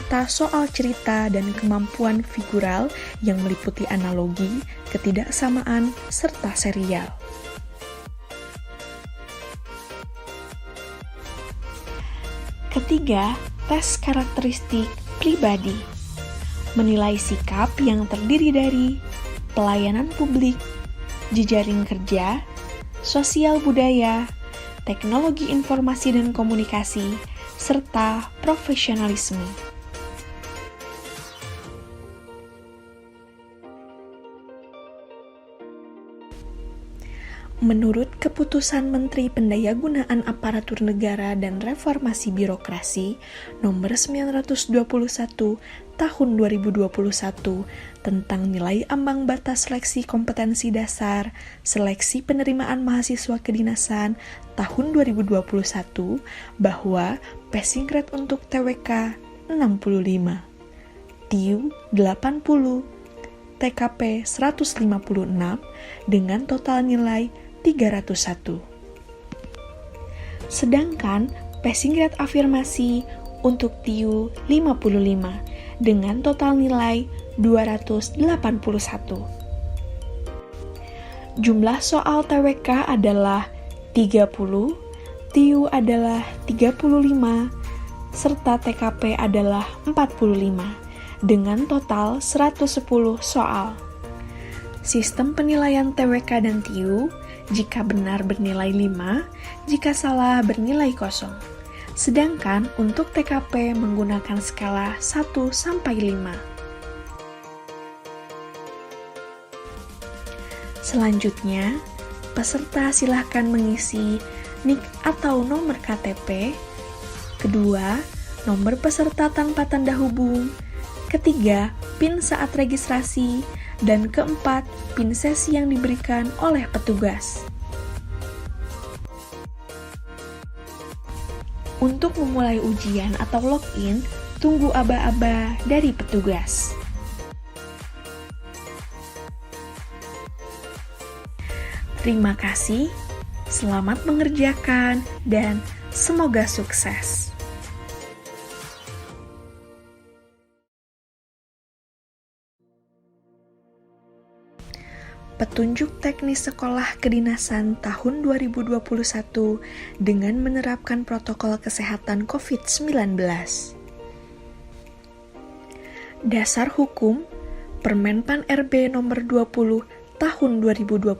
serta soal cerita dan kemampuan figural yang meliputi analogi, ketidaksamaan, serta serial. Ketiga, tes karakteristik pribadi. Menilai sikap yang terdiri dari pelayanan publik, jejaring kerja, sosial budaya, teknologi informasi dan komunikasi, serta profesionalisme. Menurut Keputusan Menteri Pendayagunaan Aparatur Negara dan Reformasi Birokrasi Nomor 921 Tahun 2021 tentang nilai ambang batas seleksi kompetensi dasar, seleksi penerimaan mahasiswa kedinasan tahun 2021 bahwa passing grade untuk TWK 65, TIU 80, TKP 156 dengan total nilai 301. Sedangkan passing grade afirmasi untuk TIU 55 dengan total nilai 281. Jumlah soal TWK adalah 30, TIU adalah 35, serta TKP adalah 45 dengan total 110 soal. Sistem penilaian TWK dan TIU jika benar bernilai 5, jika salah bernilai 0. Sedangkan untuk TKP menggunakan skala 1-5. Selanjutnya, peserta silakan mengisi NIK atau nomor KTP. Kedua, nomor peserta tanpa tanda hubung. Ketiga, PIN saat registrasi. Dan keempat, PIN sesi yang diberikan oleh petugas. Untuk memulai ujian atau login, tunggu aba-aba dari petugas. Terima kasih, selamat mengerjakan, dan semoga sukses. Petunjuk teknis sekolah kedinasan tahun 2021 dengan menerapkan protokol kesehatan COVID-19. Dasar hukum Permenpan RB nomor 20 tahun 2021,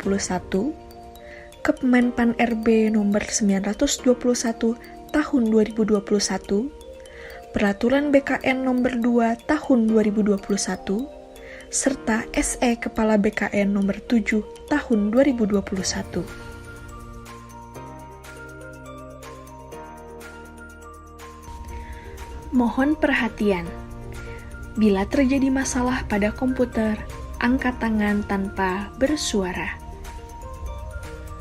Kemenpan RB nomor 921 tahun 2021, Peraturan BKN nomor 2 tahun 2021, serta SE Kepala BKN nomor 7 tahun 2021. Mohon perhatian. Bila terjadi masalah pada komputer, angkat tangan tanpa bersuara.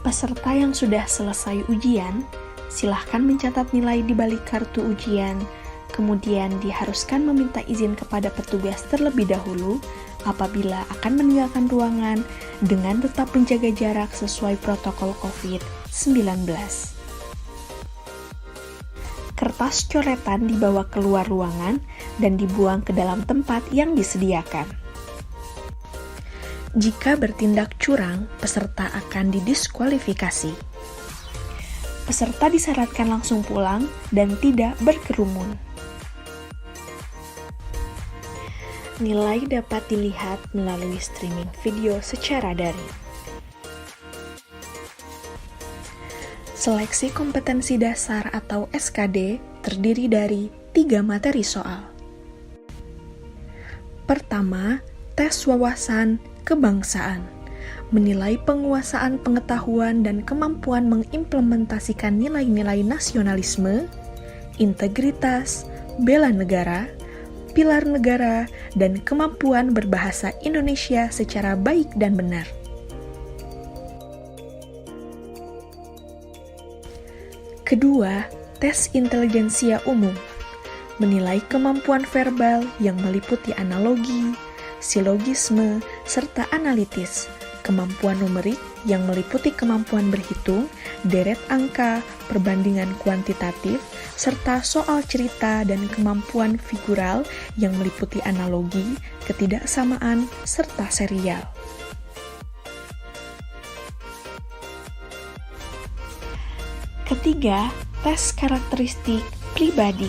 Peserta yang sudah selesai ujian, silahkan mencatat nilai di balik kartu ujian, kemudian diharuskan meminta izin kepada petugas terlebih dahulu apabila akan meninggalkan ruangan dengan tetap menjaga jarak sesuai protokol COVID-19. Kertas coretan dibawa keluar ruangan dan dibuang ke dalam tempat yang disediakan. Jika bertindak curang, peserta akan didiskualifikasi. Peserta disyaratkan langsung pulang dan tidak berkerumun. Nilai dapat dilihat melalui streaming video secara daring. Seleksi kompetensi dasar atau SKD terdiri dari 3 materi soal. Pertama, tes wawasan kebangsaan. Menilai penguasaan pengetahuan dan kemampuan mengimplementasikan nilai-nilai nasionalisme, integritas, bela negara, pilar negara, dan kemampuan berbahasa Indonesia secara baik dan benar. Kedua, tes intelijensia umum. Menilai kemampuan verbal yang meliputi analogi, silogisme, serta analitis, kemampuan numerik yang meliputi kemampuan berhitung, deret angka, perbandingan kuantitatif, serta soal cerita dan kemampuan figural yang meliputi analogi, ketidaksamaan, serta serial. Ketiga, tes karakteristik pribadi.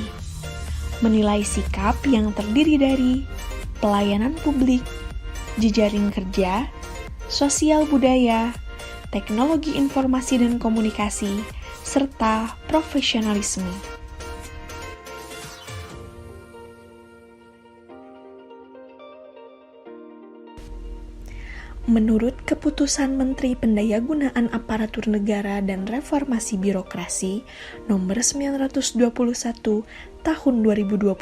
Menilai sikap yang terdiri dari pelayanan publik, jejaring kerja, sosial budaya, teknologi informasi dan komunikasi, serta profesionalisme. Menurut Keputusan Menteri Pendayagunaan Aparatur Negara dan Reformasi Birokrasi Nomor 921 Tahun 2021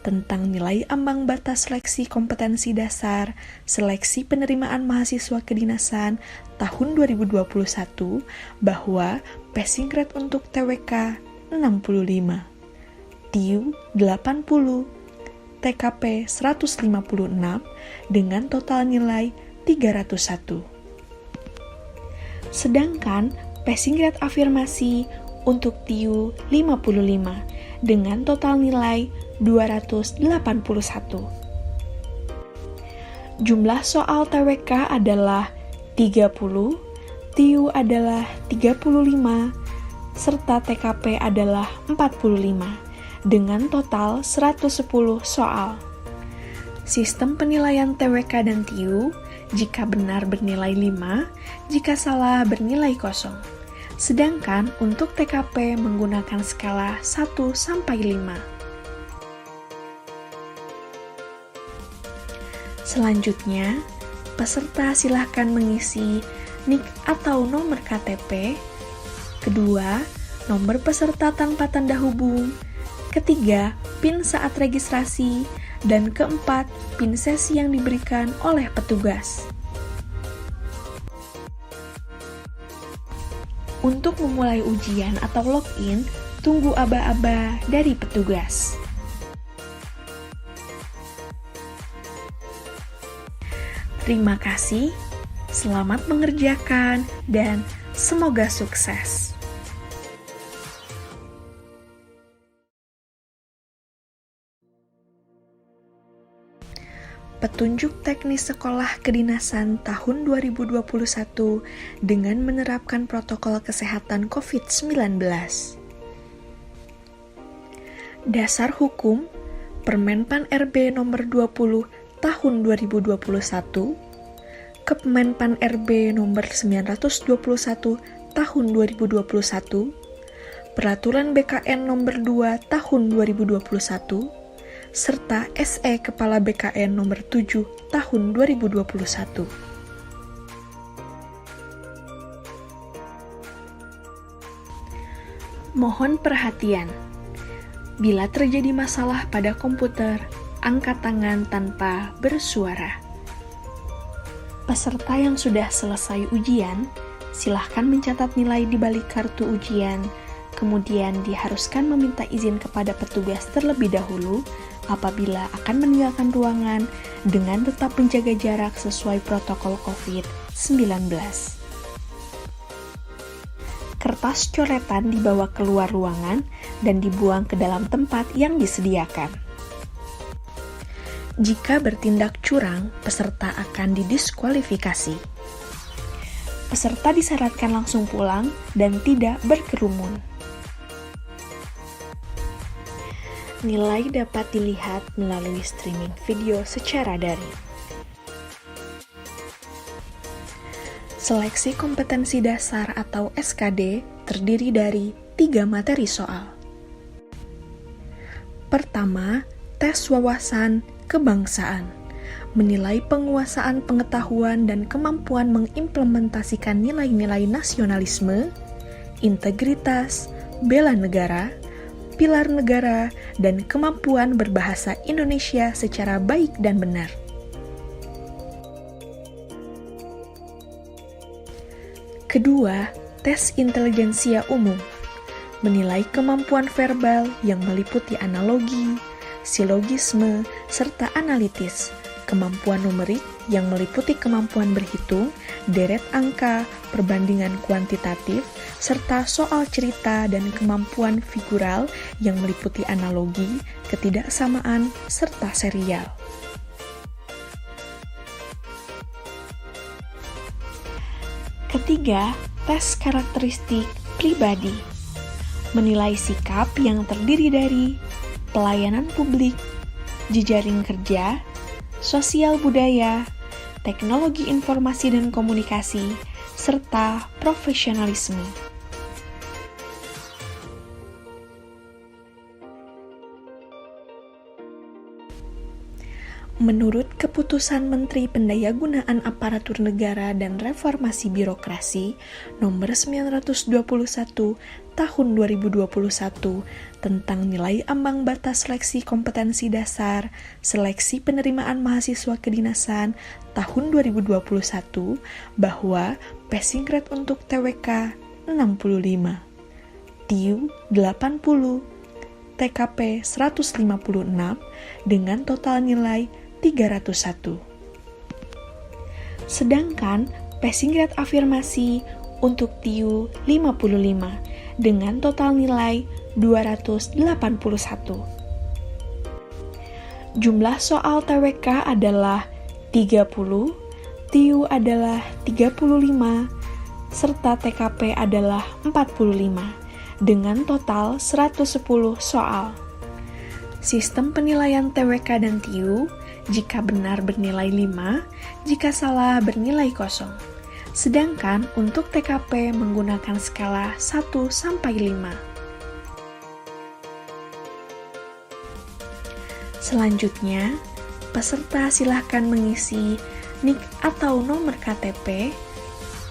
tentang nilai ambang batas seleksi kompetensi dasar, seleksi penerimaan mahasiswa kedinasan tahun 2021 bahwa passing grade untuk TWK 65, TIU 80, TKP 156 dengan total nilai 301. Sedangkan passing grade afirmasi untuk TIU 55 dengan total nilai 281. Jumlah soal TWK adalah 30, TIU adalah 35, serta TKP adalah 45 dengan total 110 soal. Sistem penilaian TWK dan TIU jika benar bernilai 5, jika salah bernilai 0. Sedangkan untuk TKP menggunakan skala 1-5. Selanjutnya, peserta silakan mengisi NIK atau nomor KTP. Kedua, nomor peserta tanpa tanda hubung. Ketiga, PIN saat registrasi. Dan keempat, PIN sesi yang diberikan oleh petugas. Untuk memulai ujian atau login, tunggu aba-aba dari petugas. Terima kasih, selamat mengerjakan, dan semoga sukses. Petunjuk teknis sekolah kedinasan tahun 2021 dengan menerapkan protokol kesehatan COVID-19. Dasar hukum Permenpan RB nomor 20 tahun 2021, Kemenpan RB nomor 921 tahun 2021, Peraturan BKN nomor 2 tahun 2021, serta SE Kepala BKN nomor 7 tahun 2021. Mohon perhatian. Bila terjadi masalah pada komputer, angkat tangan tanpa bersuara. Peserta yang sudah selesai ujian, silahkan mencatat nilai di balik kartu ujian, kemudian diharuskan meminta izin kepada petugas terlebih dahulu apabila akan meninggalkan ruangan dengan tetap menjaga jarak sesuai protokol COVID-19. Kertas coretan dibawa keluar ruangan dan dibuang ke dalam tempat yang disediakan. Jika bertindak curang, peserta akan didiskualifikasi. Peserta disyaratkan langsung pulang dan tidak berkerumun. Nilai dapat dilihat melalui streaming video secara daring. Seleksi kompetensi dasar atau SKD terdiri dari 3 materi soal. Pertama, tes wawasan kebangsaan, menilai penguasaan pengetahuan dan kemampuan mengimplementasikan nilai-nilai nasionalisme, integritas, bela negara, pilar negara, dan kemampuan berbahasa Indonesia secara baik dan benar. Kedua, tes intelijensia umum, menilai kemampuan verbal yang meliputi analogi, silogisme, serta analitis, kemampuan numerik yang meliputi kemampuan berhitung, deret angka, perbandingan kuantitatif, serta soal cerita dan kemampuan figural yang meliputi analogi, ketidaksamaan, serta serial. Ketiga, tes karakteristik pribadi. Menilai sikap yang terdiri dari pelayanan publik, jejaring kerja, sosial budaya, teknologi informasi dan komunikasi, serta profesionalisme. Menurut Keputusan Menteri Pendayagunaan Aparatur Negara dan Reformasi Birokrasi Nomor 921 Tahun 2021 tentang nilai ambang batas seleksi kompetensi dasar, seleksi penerimaan mahasiswa kedinasan tahun 2021 bahwa passing grade untuk TWK 65, TIU 80, TKP 156 dengan total nilai 301. Sedangkan passing grade afirmasi untuk TIU 55 dengan total nilai 281. Jumlah soal TWK adalah 30, TIU adalah 35, serta TKP adalah 45 dengan total 110 soal. Sistem penilaian TWK dan TIU jika benar bernilai 5, jika salah bernilai 0. Sedangkan untuk TKP menggunakan skala 1-5. Selanjutnya, peserta silakan mengisi NIK atau nomor KTP.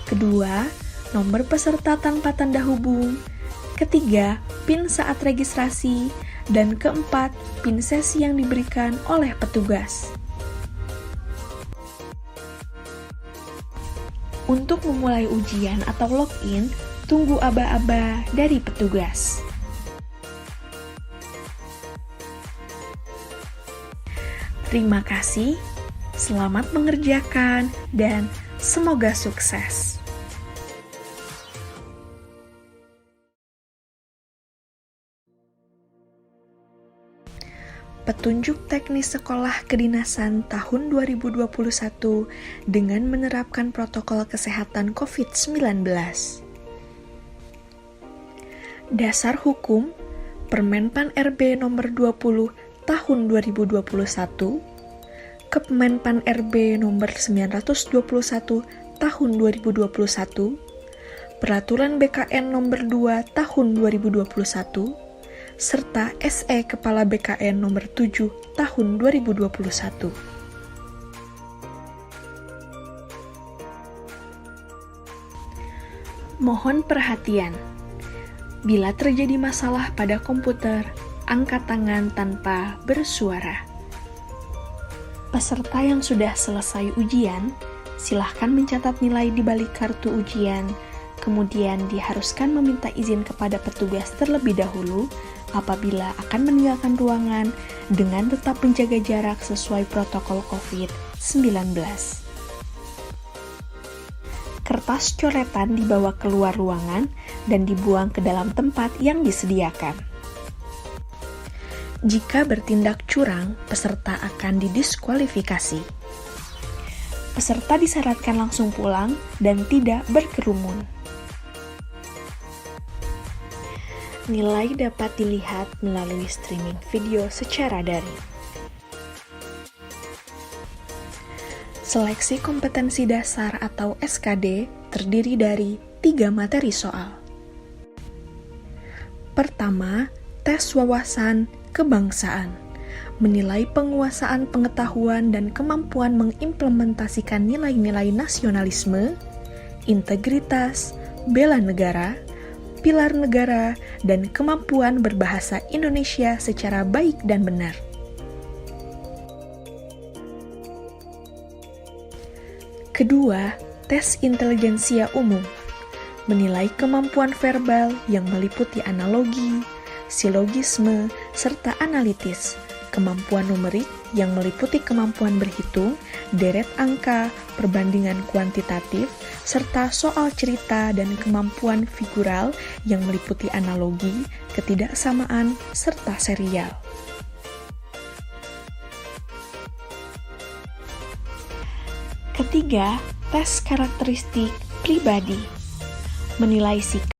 Kedua, nomor peserta tanpa tanda hubung. Ketiga, PIN saat registrasi. Dan keempat, PIN sesi yang diberikan oleh petugas. Untuk memulai ujian atau login, tunggu aba-aba dari petugas. Terima kasih, selamat mengerjakan, dan semoga sukses. Petunjuk teknis sekolah kedinasan tahun 2021 dengan menerapkan protokol kesehatan COVID-19. Dasar hukum Permenpan RB nomor 20 tahun 2021, Kemenpan RB nomor 921 tahun 2021, Peraturan BKN nomor 2 tahun 2021, serta SE Kepala BKN nomor 7 tahun 2021. Mohon perhatian. Bila terjadi masalah pada komputer, angkat tangan tanpa bersuara. Peserta yang sudah selesai ujian, silahkan mencatat nilai di balik kartu ujian, kemudian diharuskan meminta izin kepada petugas terlebih dahulu apabila akan meninggalkan ruangan dengan tetap menjaga jarak sesuai protokol COVID-19. Kertas coretan dibawa keluar ruangan dan dibuang ke dalam tempat yang disediakan. Jika bertindak curang, peserta akan didiskualifikasi. Peserta disyaratkan langsung pulang dan tidak berkerumun. Nilai dapat dilihat melalui streaming video secara daring. Seleksi kompetensi dasar atau SKD terdiri dari 3 materi soal. Pertama, tes wawasan kebangsaan, menilai penguasaan pengetahuan dan kemampuan mengimplementasikan nilai-nilai nasionalisme, integritas, bela negara, pilar negara, dan kemampuan berbahasa Indonesia secara baik dan benar. Kedua, tes intelijensia umum, menilai kemampuan verbal yang meliputi analogi, silogisme, serta analitis, kemampuan numerik yang meliputi kemampuan berhitung, deret angka, perbandingan kuantitatif, serta soal cerita dan kemampuan figural yang meliputi analogi, ketidaksamaan, serta serial. Ketiga, tes karakteristik pribadi. Menilai sikap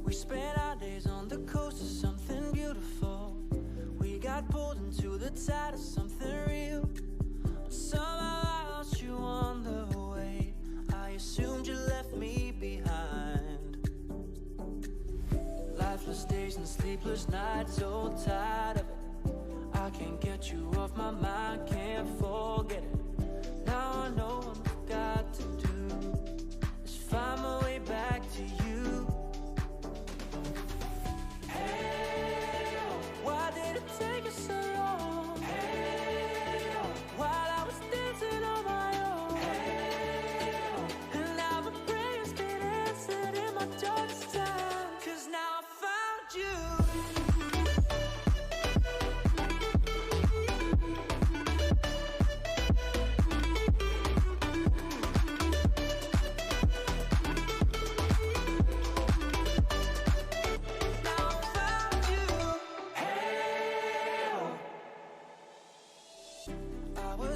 We spent our days on the coast of something beautiful. We got pulled into the tide of something real. Somehow I lost you on the way. I assumed you left me behind. Lifeless days and sleepless nights, so tired of it. I can't get you off my mind, can't forget it. Now I know what I've got to do is find my way back to you. Hey, why did it take us so long? Hey, while I was dancing on my own. Hey, and now the prayers get answered in my darkest time. 'Cause now I found you.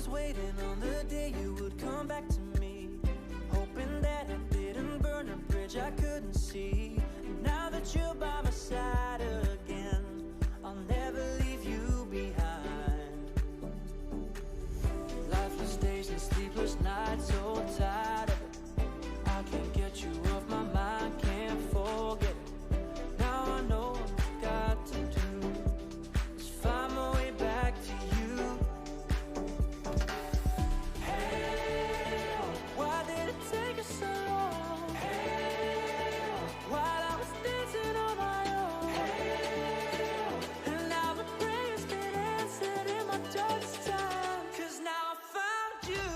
Waiting on the day you would come back to me, hoping that I didn't burn a bridge I couldn't see. And now that you're by my side again, I'll never leave you behind. Lifeless days and sleepless nights, so tired of it. I can't get you off my mind, can't forget it. Now I know what I've got to do is find my way back to you. So long. Hey, while I was dancing on my own. Hey, and now the prayers get answered in my darkest time. 'Cause now I found you.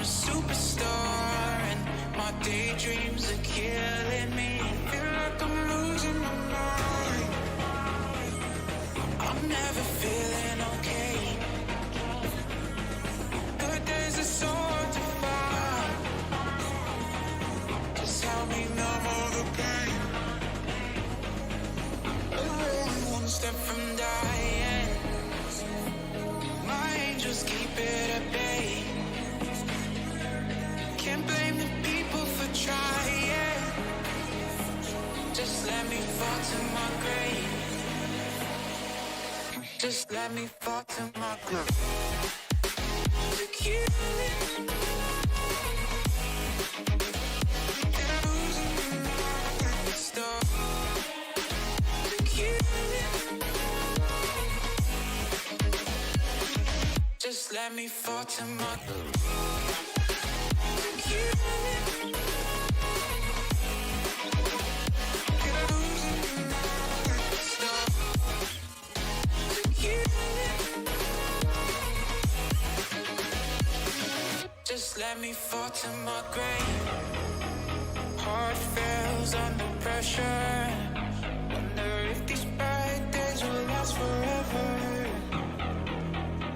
a superstar, and my daydreams are killing me. Feel like I'm losing my mind. I'm never feeling okay. Good days are so hard to find. Just help me numb all the pain. I'm only one step from dying. My angels keep it at bay. Can't blame the people for trying. Just let me fall to my grave. Just let me fall to my grave. To kill it. And I'm losing my stuff. To kill it. Just let me fall to my grave. To kill it. And I'm losing my stuff. To kill it. Just let me fall to my grave. Heart fails under pressure. Wonder if these bad days will last forever.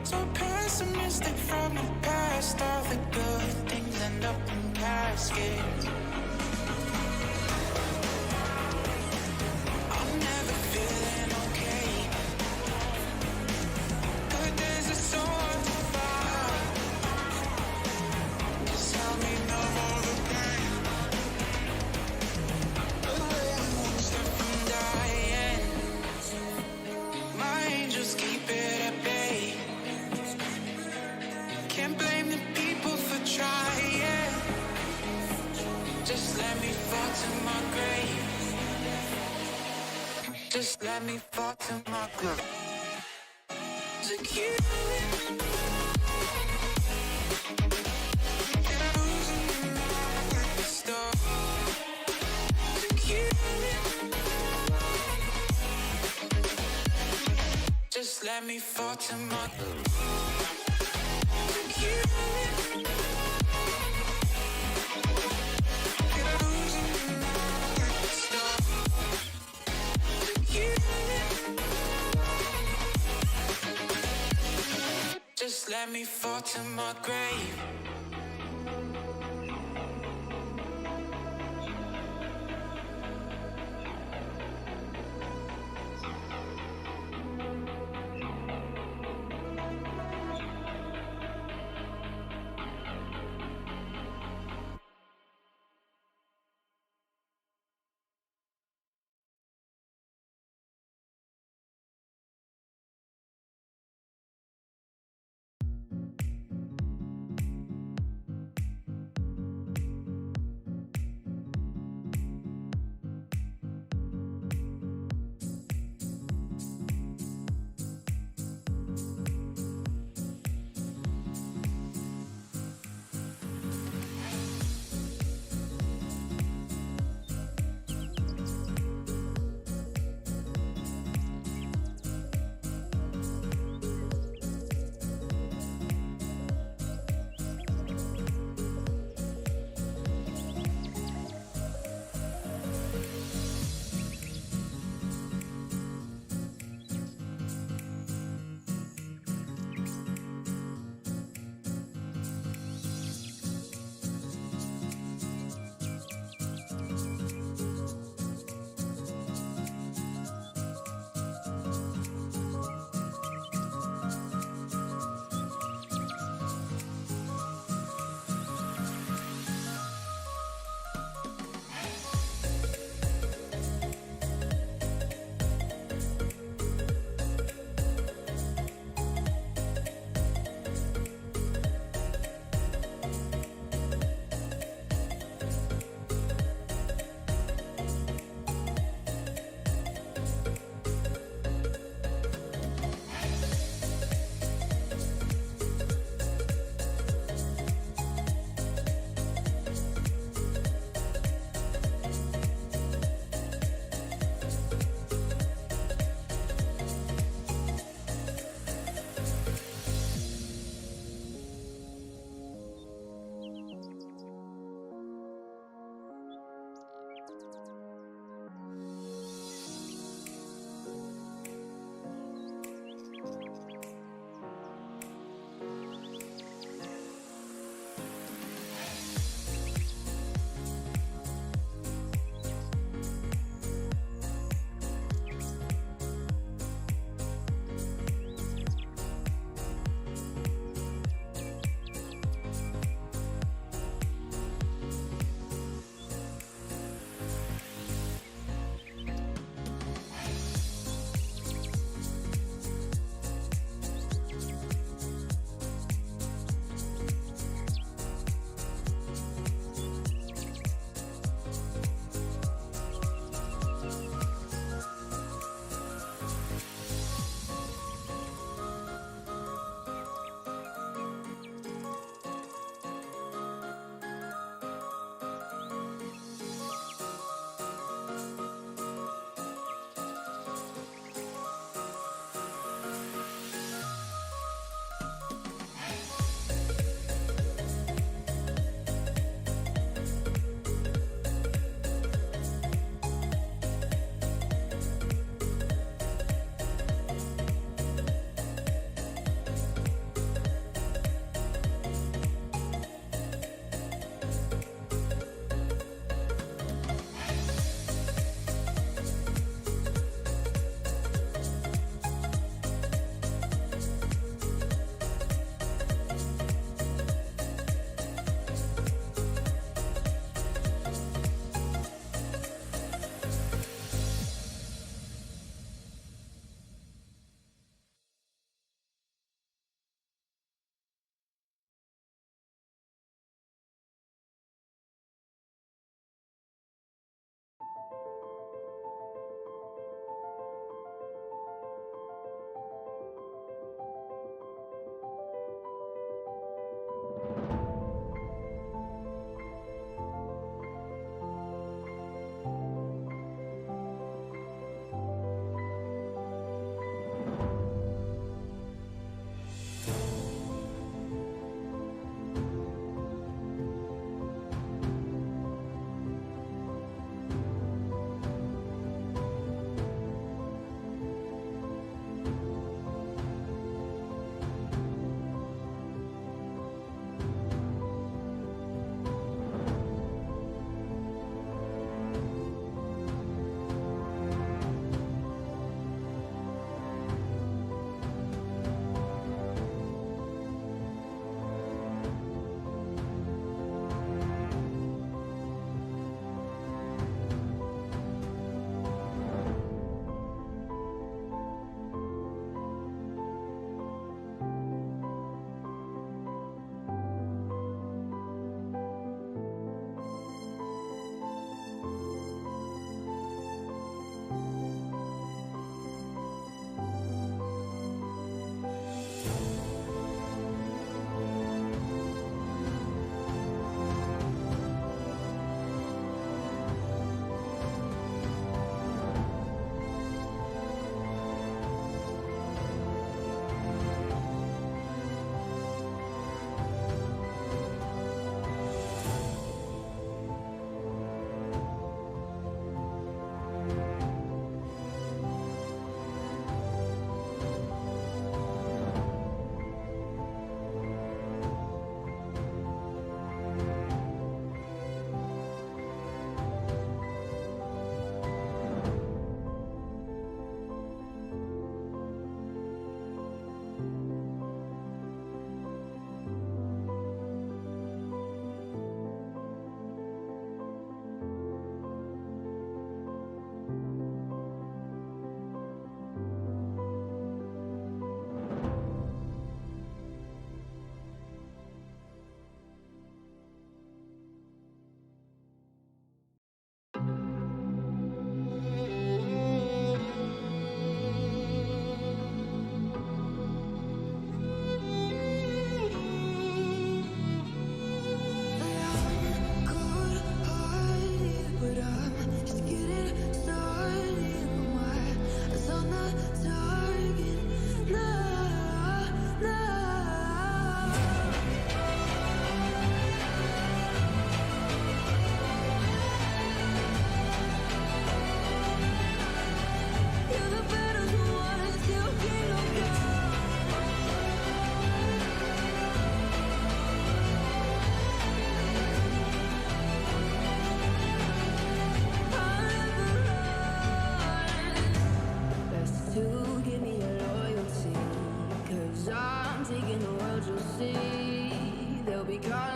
So pessimistic from the past. All the good things end up in caskets. I'm never feeling okay. Good days are so hard to find. Just help me numb all the pain. I'm only one step from dying. My angels keep it at bay. Can't blame the people for trying. Just let me fall to my grave. Just let me fall to my grave. To kill it. And I'm losing my stuff. To kill it. Just let me fall to my grave. To kill it. And I'm losing my stuff. To kill it. Just let me fall to my grave.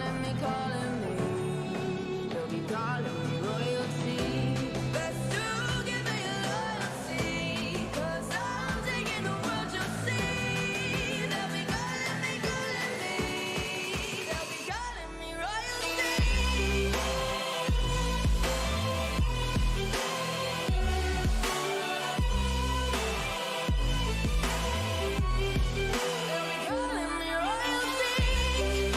calling me. They'll be calling me royalty. Best to give me your loyalty, 'cause I'm taking the world, you'll see. They'll be calling me, calling me. They'll be calling me royalty. Calling me royalty.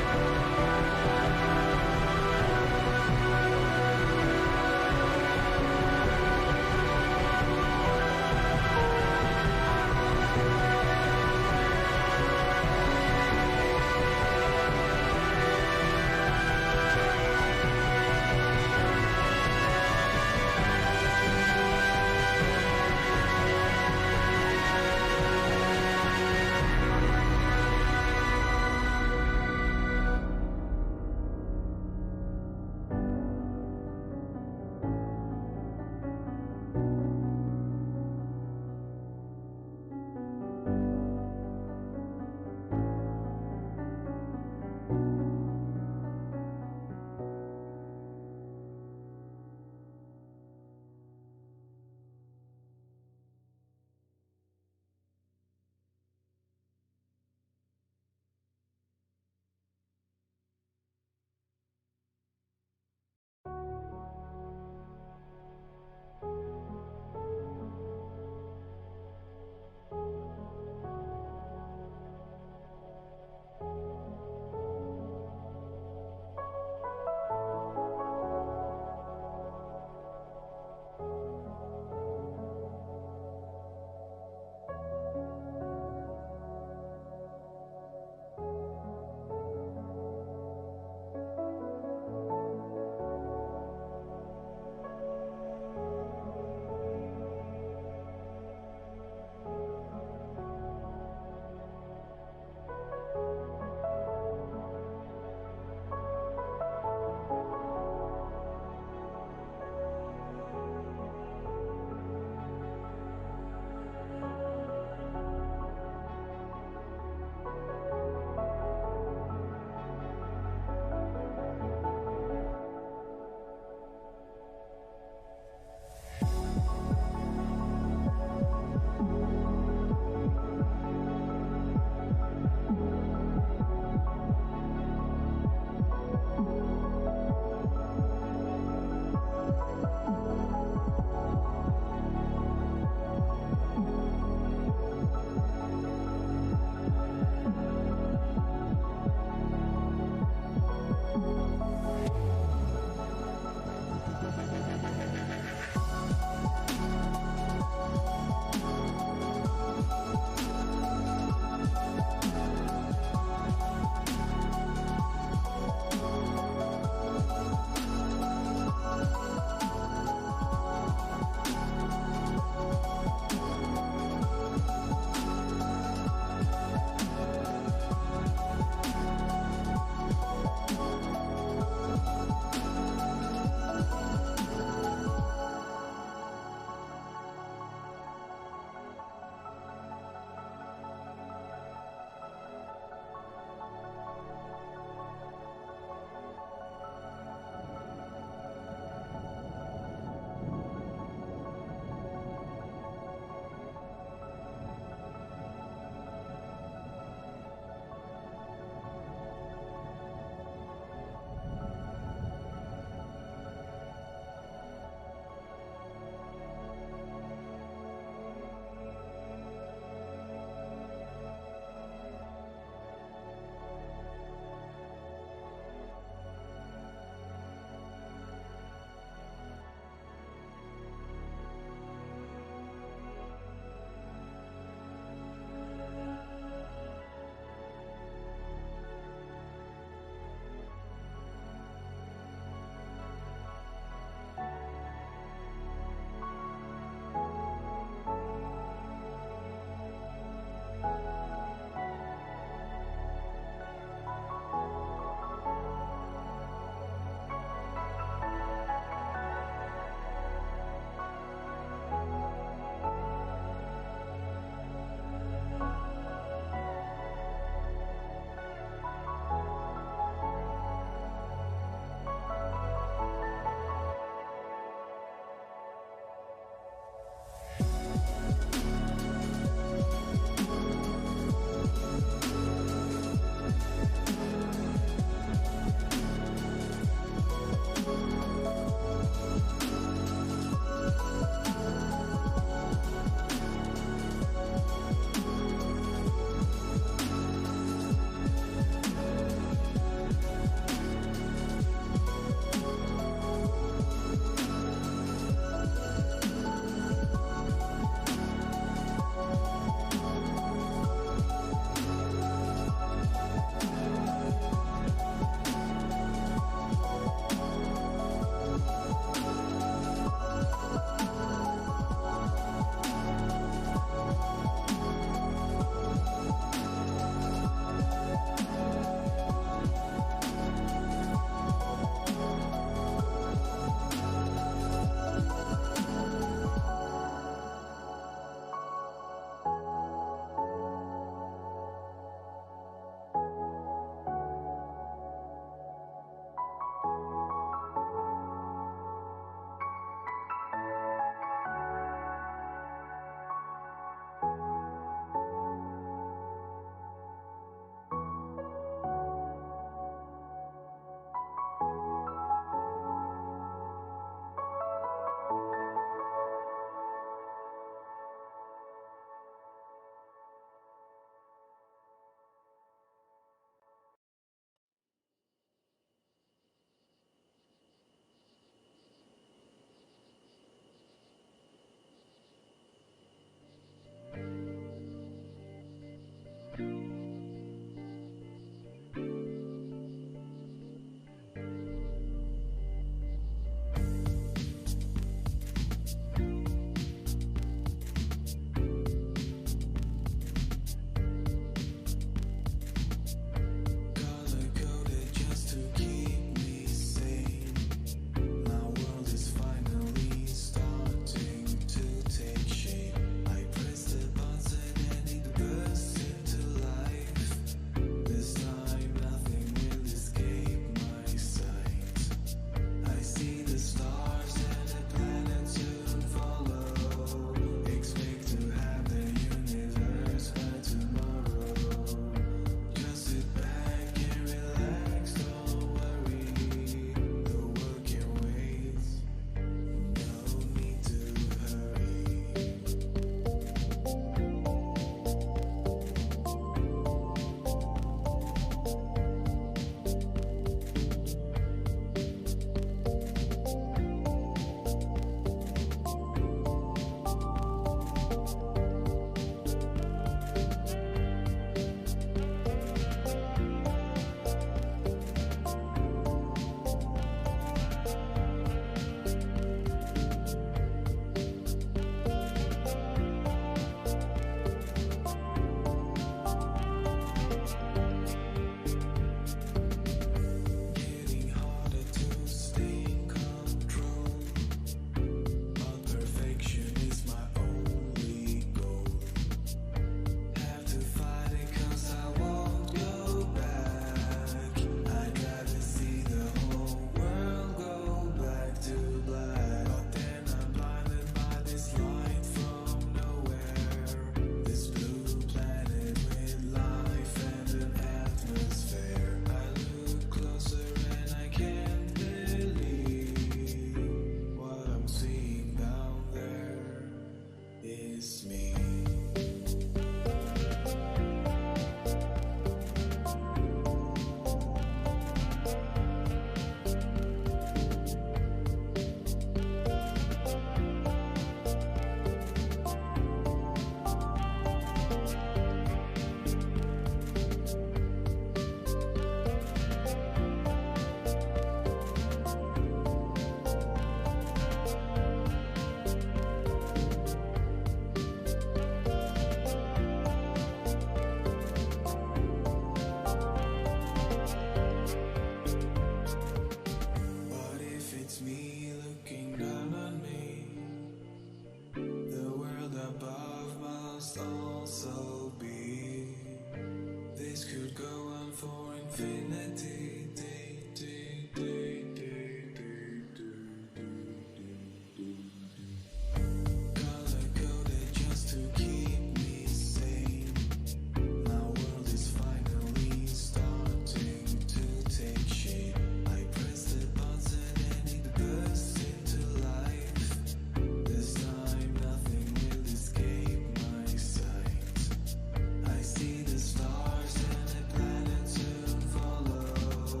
I see the stars and the planet soon follow.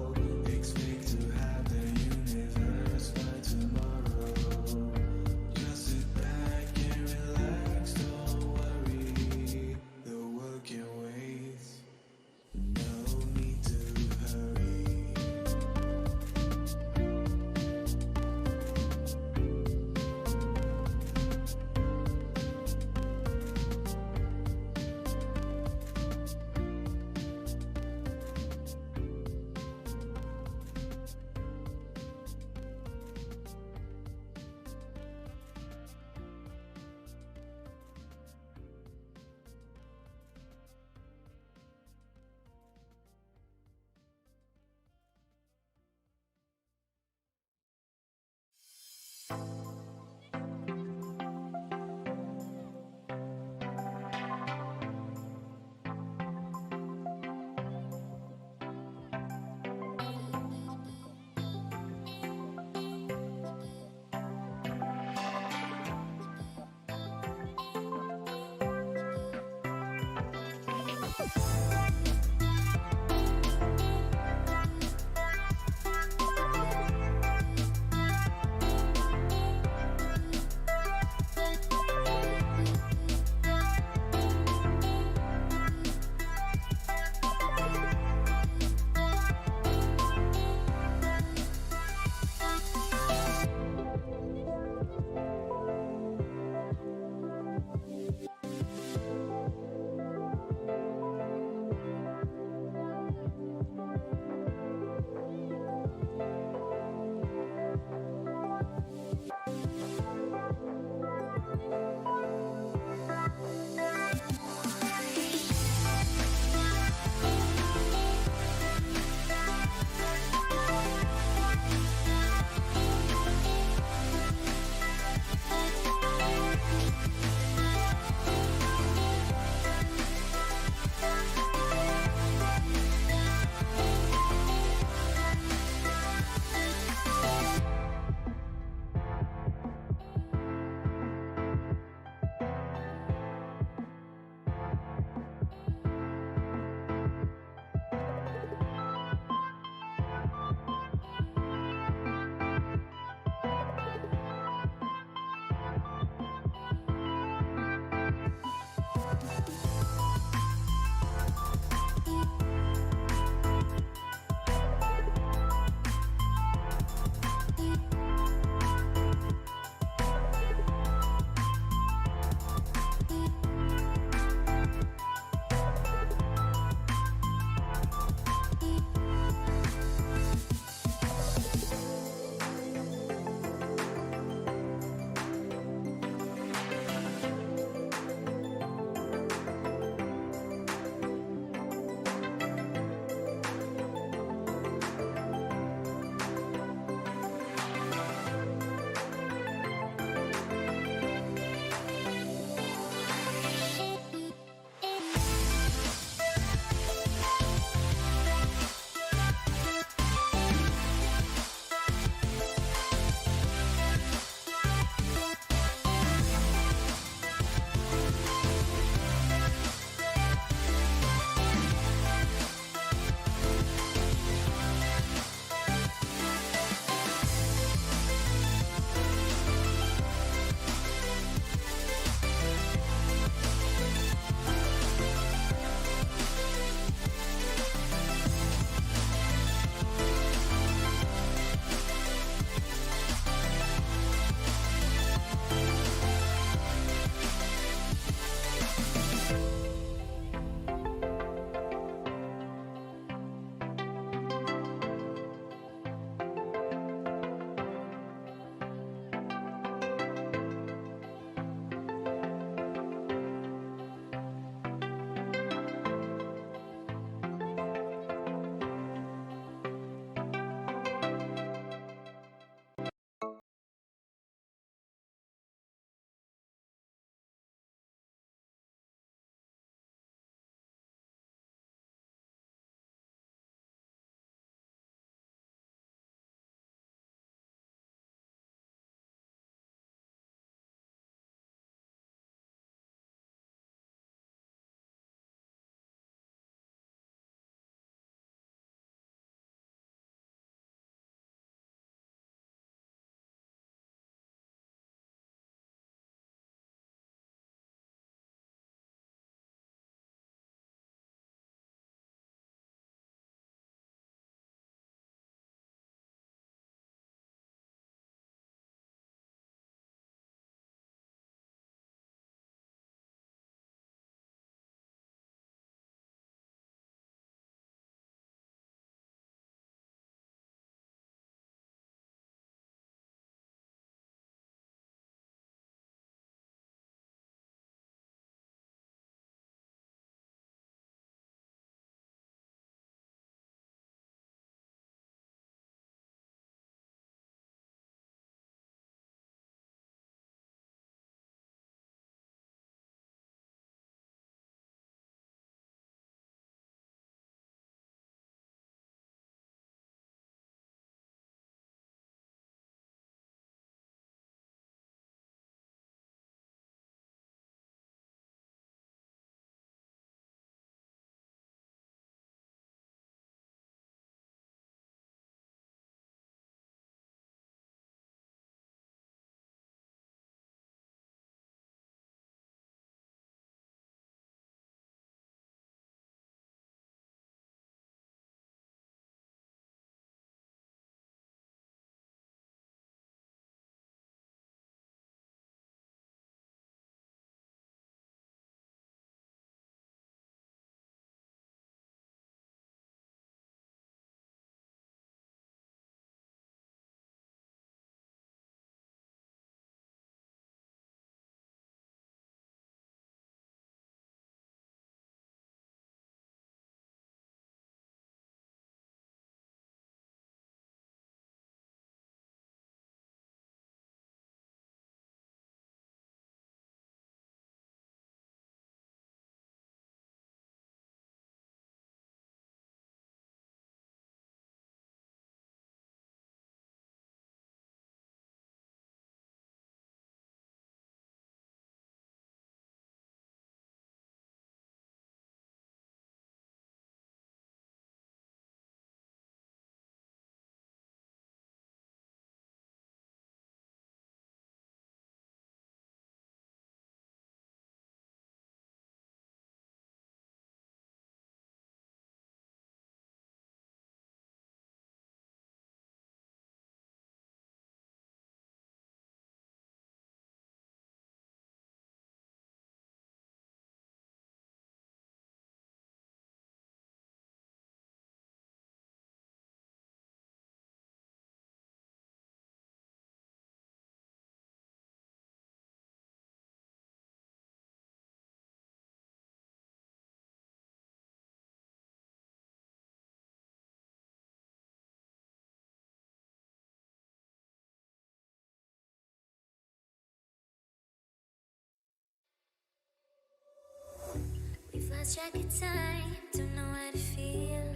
lost track of time, don't know how to feel,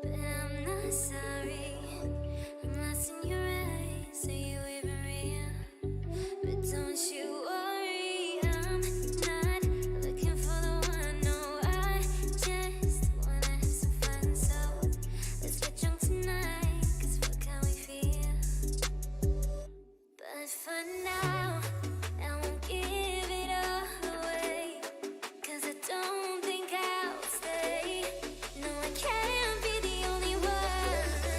but I'm not sorry. I'm lost in your eyes, are you even real? But don't you worry, I'm not looking for the one. No, I just wanna have some fun. So let's get drunk tonight, 'cause fuck how we feel. But for now, I won't give it all away, 'cause I don't think I'll stay. No, I can't be the only one.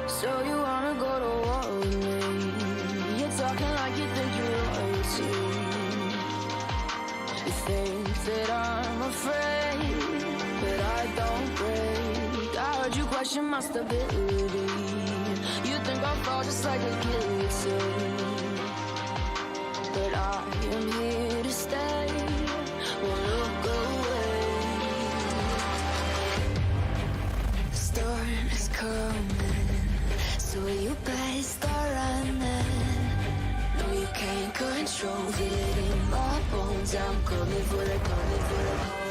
So you wanna go to war with me? You're talking like you think you're royalty. You think that I'm afraid, but I don't break. I heard you question my stability. You think I'll fall just like a guillotine, but I am here to stay. Won't look away. The storm is coming, so you better start running. No, you can't control it in my bones. I'm coming for the, coming for the.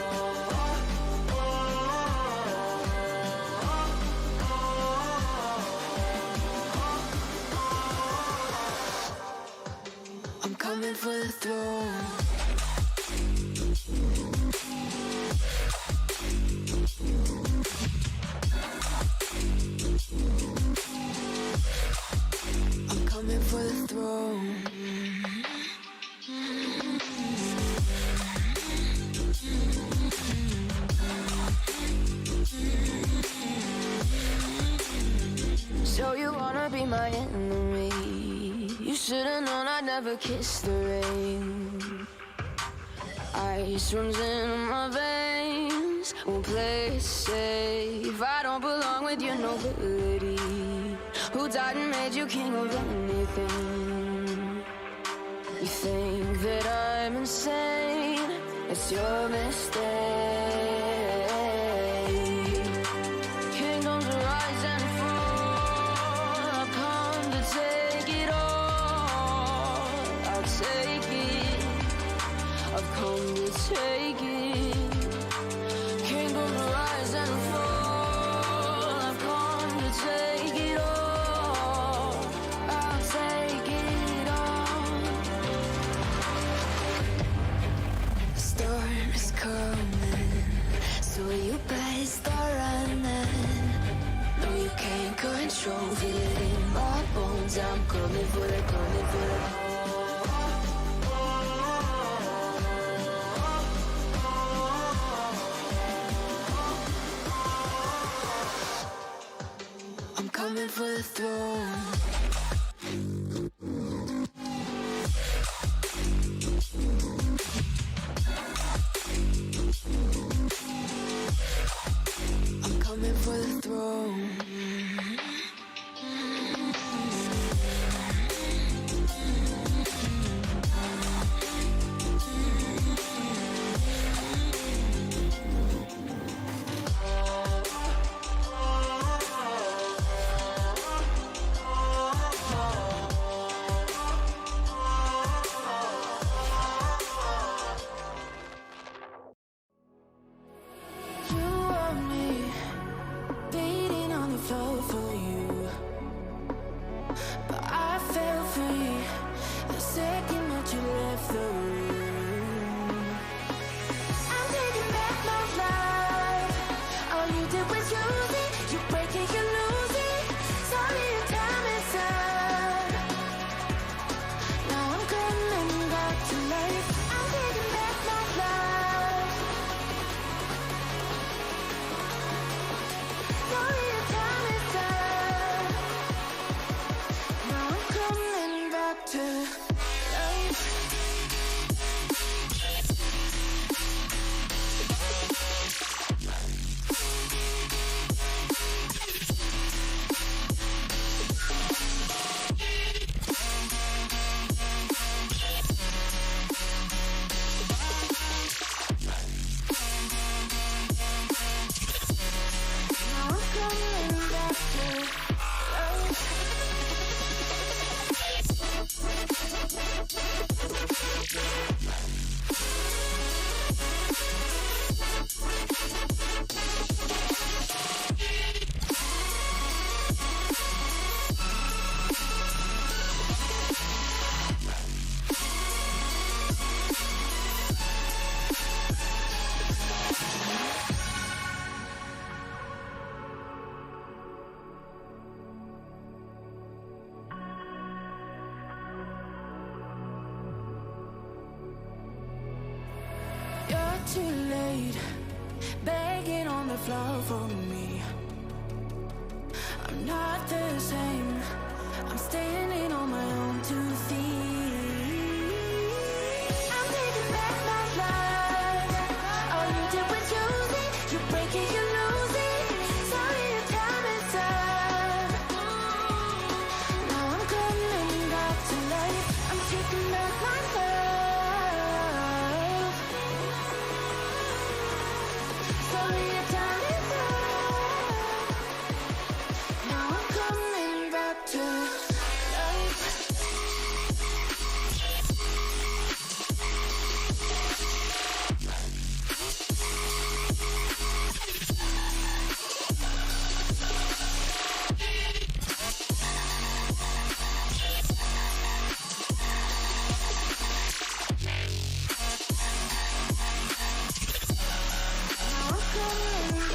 I'm coming for the throne. I'm coming for my enemy. You should've known I'd never kiss the rain. Ice runs in my veins, won't play it safe. I don't belong with your nobility. Who died and made you king of anything? You think that I'm insane, it's your mistake. Kingdoms rise and fall, I've come to take it all. I'll take it, I've come to take it. Kingdoms rise and fall, I've come to take it all. I'll take it all. The storm is coming, so you better start running. No, you can't control, feel it in my bones. I'm coming for the, coming for the. I'm coming for the throne. I'm coming for the throne. You want me beating on the floor for you, but I fell free the second that you left the room. I'm taking back my life. All you did was use it. You break it, you lose it. Sorry, your time is up. Now I'm coming back to life. I'm taking back my life. Sorry, your time is up. Now I'm coming back to life. Now I'm coming back to life. You're too late, begging on the floor for me. I'm not the same, I'm standing on my own 2 feet. I'm taking back my life. All you did was use it. You break it, you lose it. Sorry, your time is up. Now I'm coming back to life. I'm taking back my love. Sorry, your time is up. Now I'm coming back to life. Now I'm coming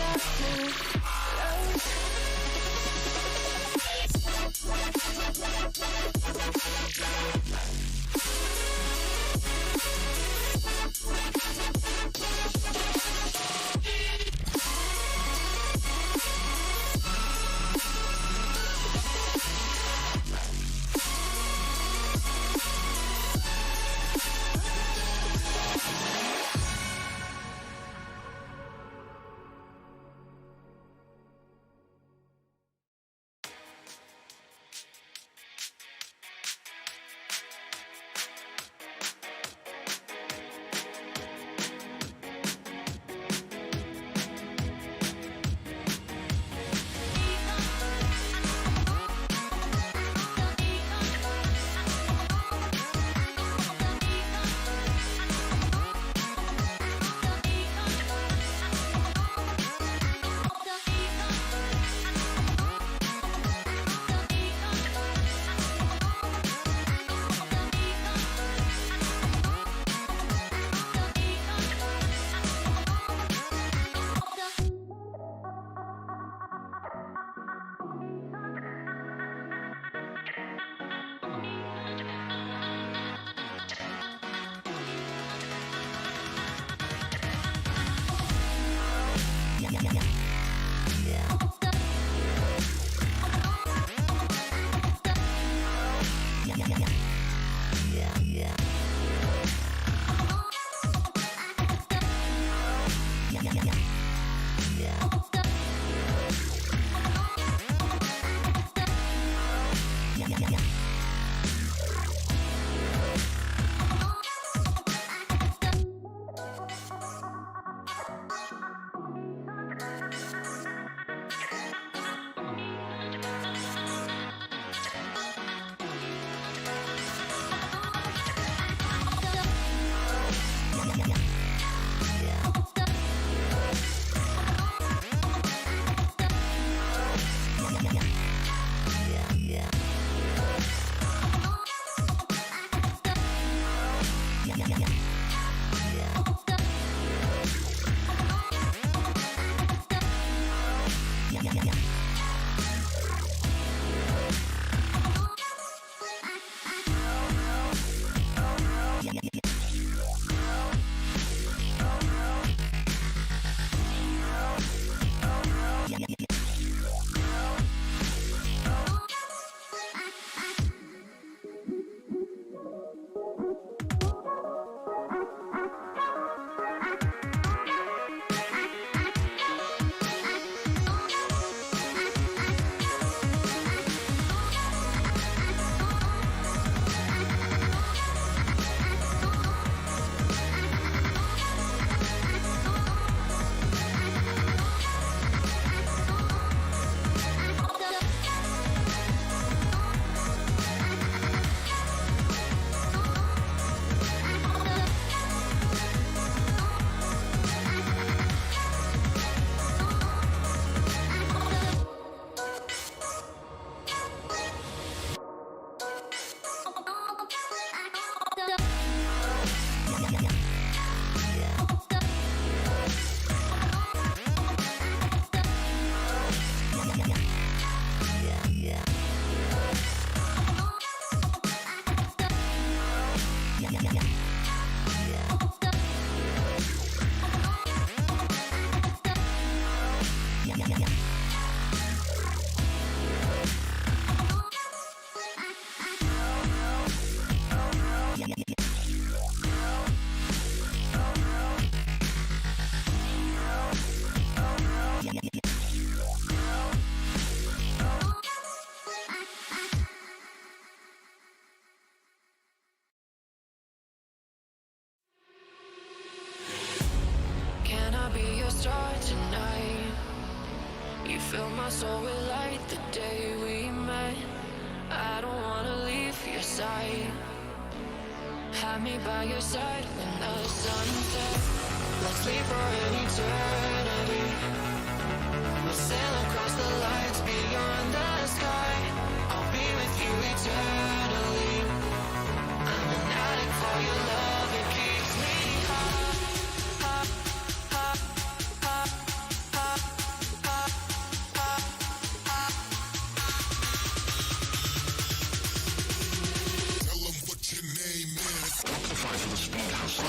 Can I be your star tonight? You fill my soul with light the day we met. I don't wanna leave your side. Have me by your side when the sun sets. Let's leave for an eternity. We'll sail across the lights beyond the sky. I'll be with you eternally. I'm an addict for your love, it keeps me high. Tell them what your name is. Amplify for the speed house.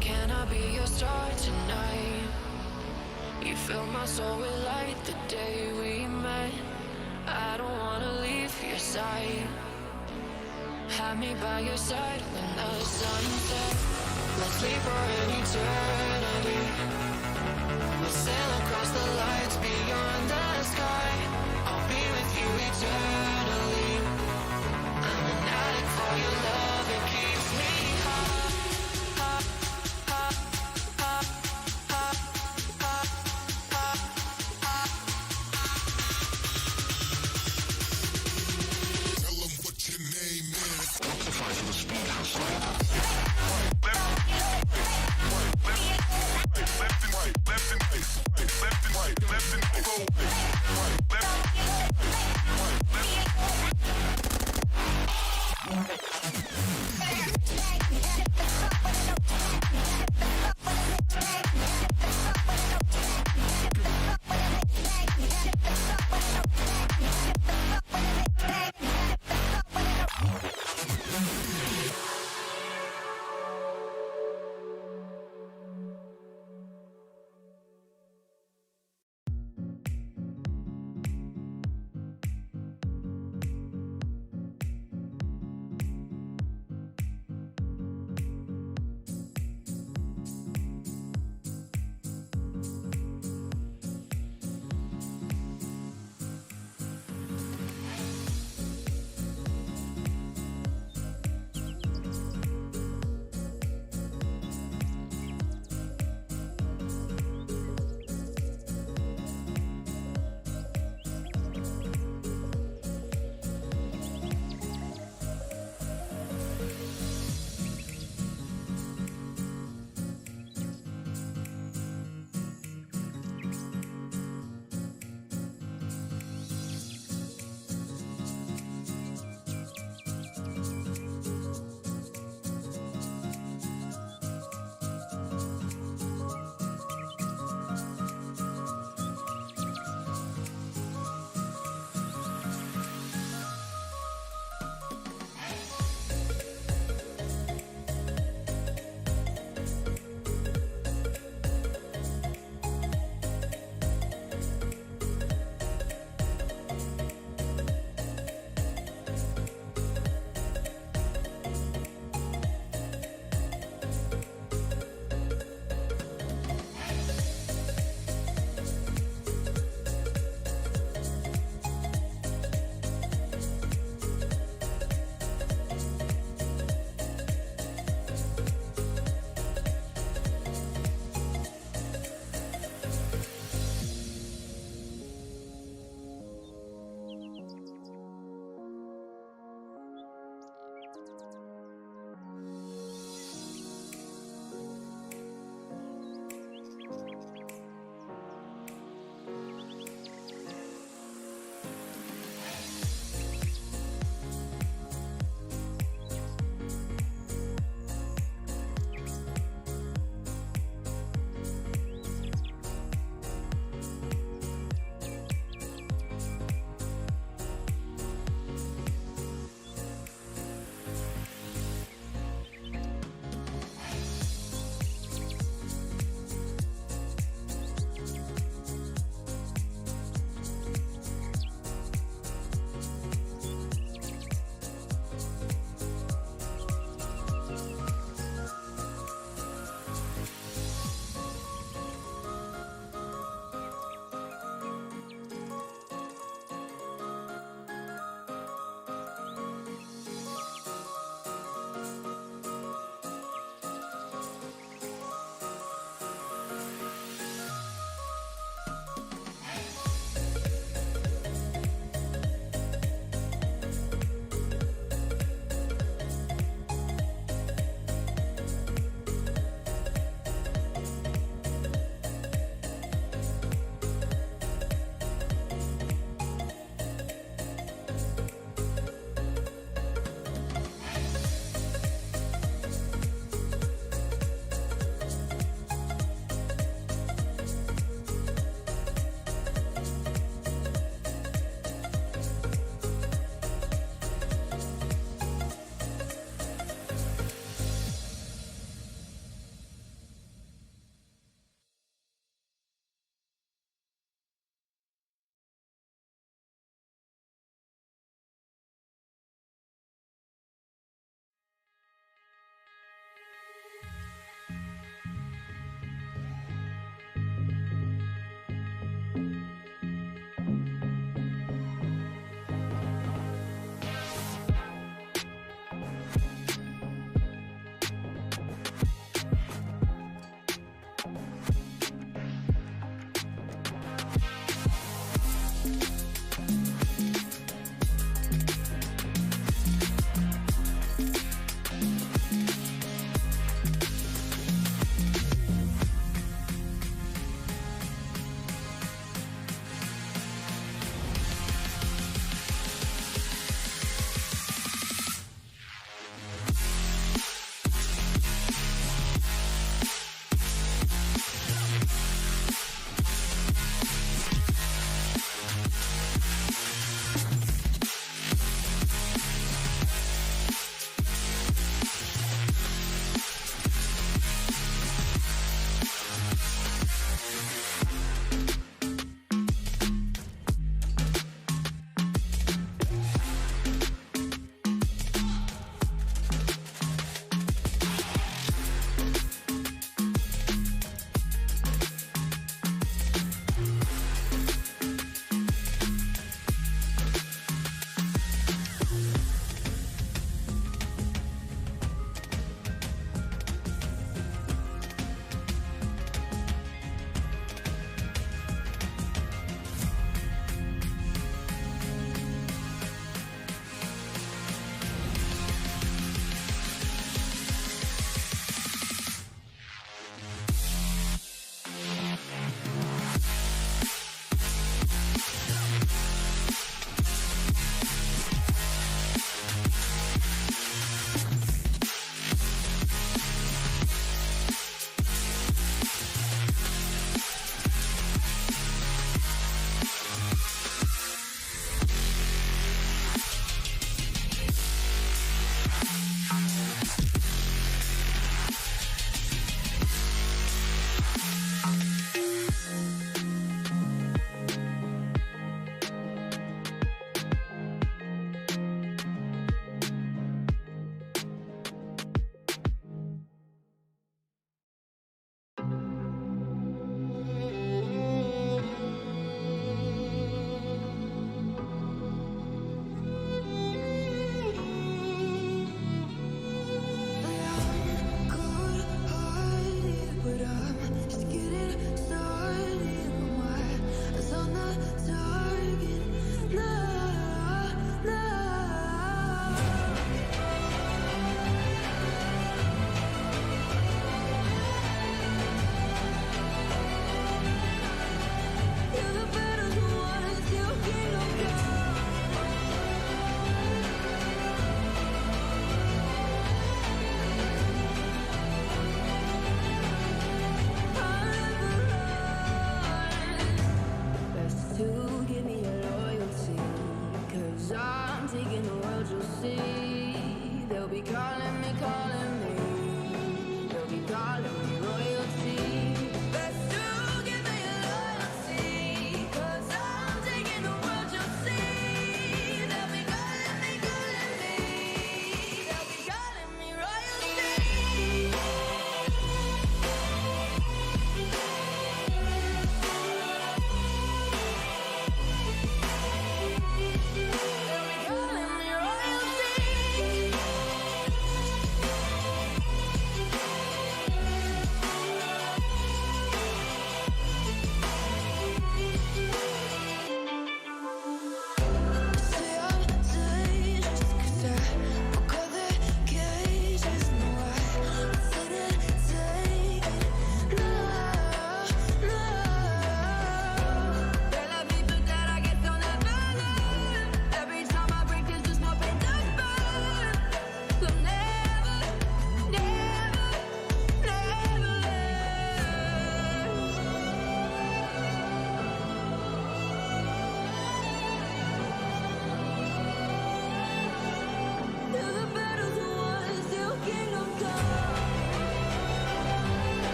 Can I be your star tonight? You fill my soul with light the day we met. I don't wanna leave your side. Have me by your side when the sun sets. Let's leave for an eternity. We'll sail across the lights beyond the sky. I'll be with you eternally. I'm an addict for your love, it keeps me high. Tell them what your name is. Amplify for the speed house. Left and right, left and right, left and right.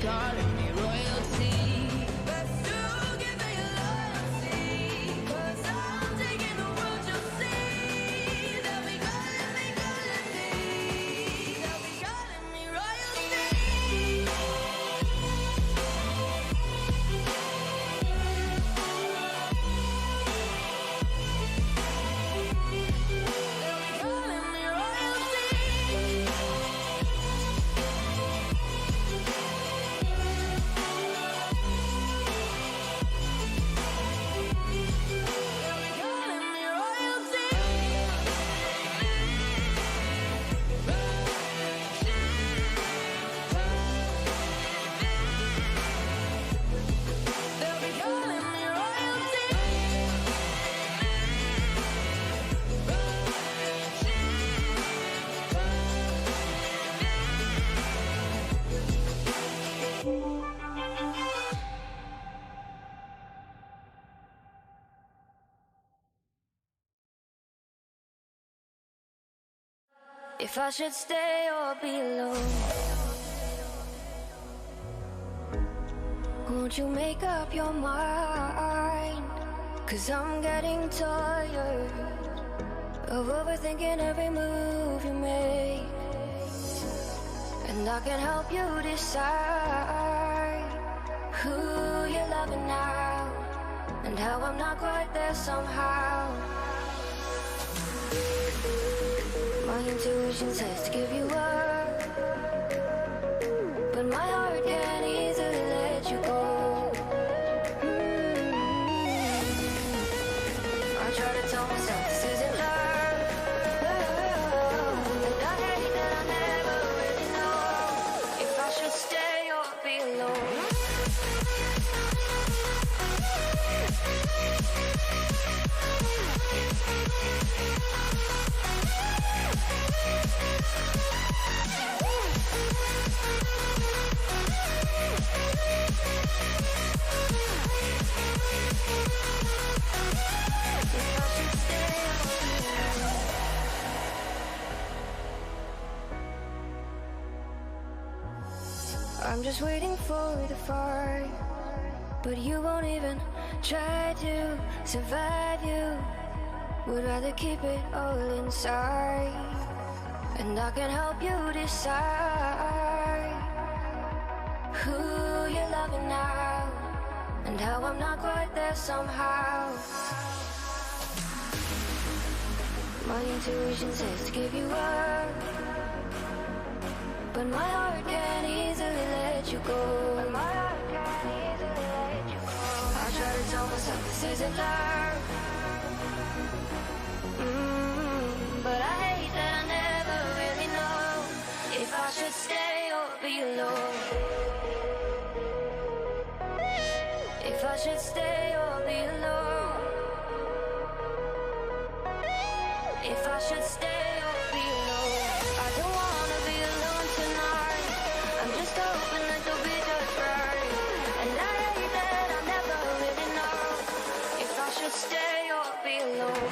calling me royalty. But still give me your loyalty, 'cause I'm taking the world, you'll see. They'll be calling me royalty. Calling me royalty. Calling me royalty. They'll be calling me royalty. If I should stay or be alone, won't you make up your mind? 'Cause I'm getting tired of overthinking every move you make, and I can help you decide who you're loving now, and how I'm not quite there somehow. My intuition says to give you up, but my heart can't easily let you go. I try to tell myself this isn't love, and I hate that I never really know if I should stay or be alone. I'm just waiting for the fight, but you won't even try to survive. You would rather keep it all inside, and I can help you decide who you're loving now, and how I'm not quite there somehow. My intuition says to give you up, but my heart can't easily let you go. I try to tell myself this isn't love, but I hate that I never really know if I should stay or be alone. If I should stay or be alone. If I should stay or be alone. I don't wanna be alone tonight. I'm just hoping that you'll be just right. And I hate that I never really know if I should stay or be alone.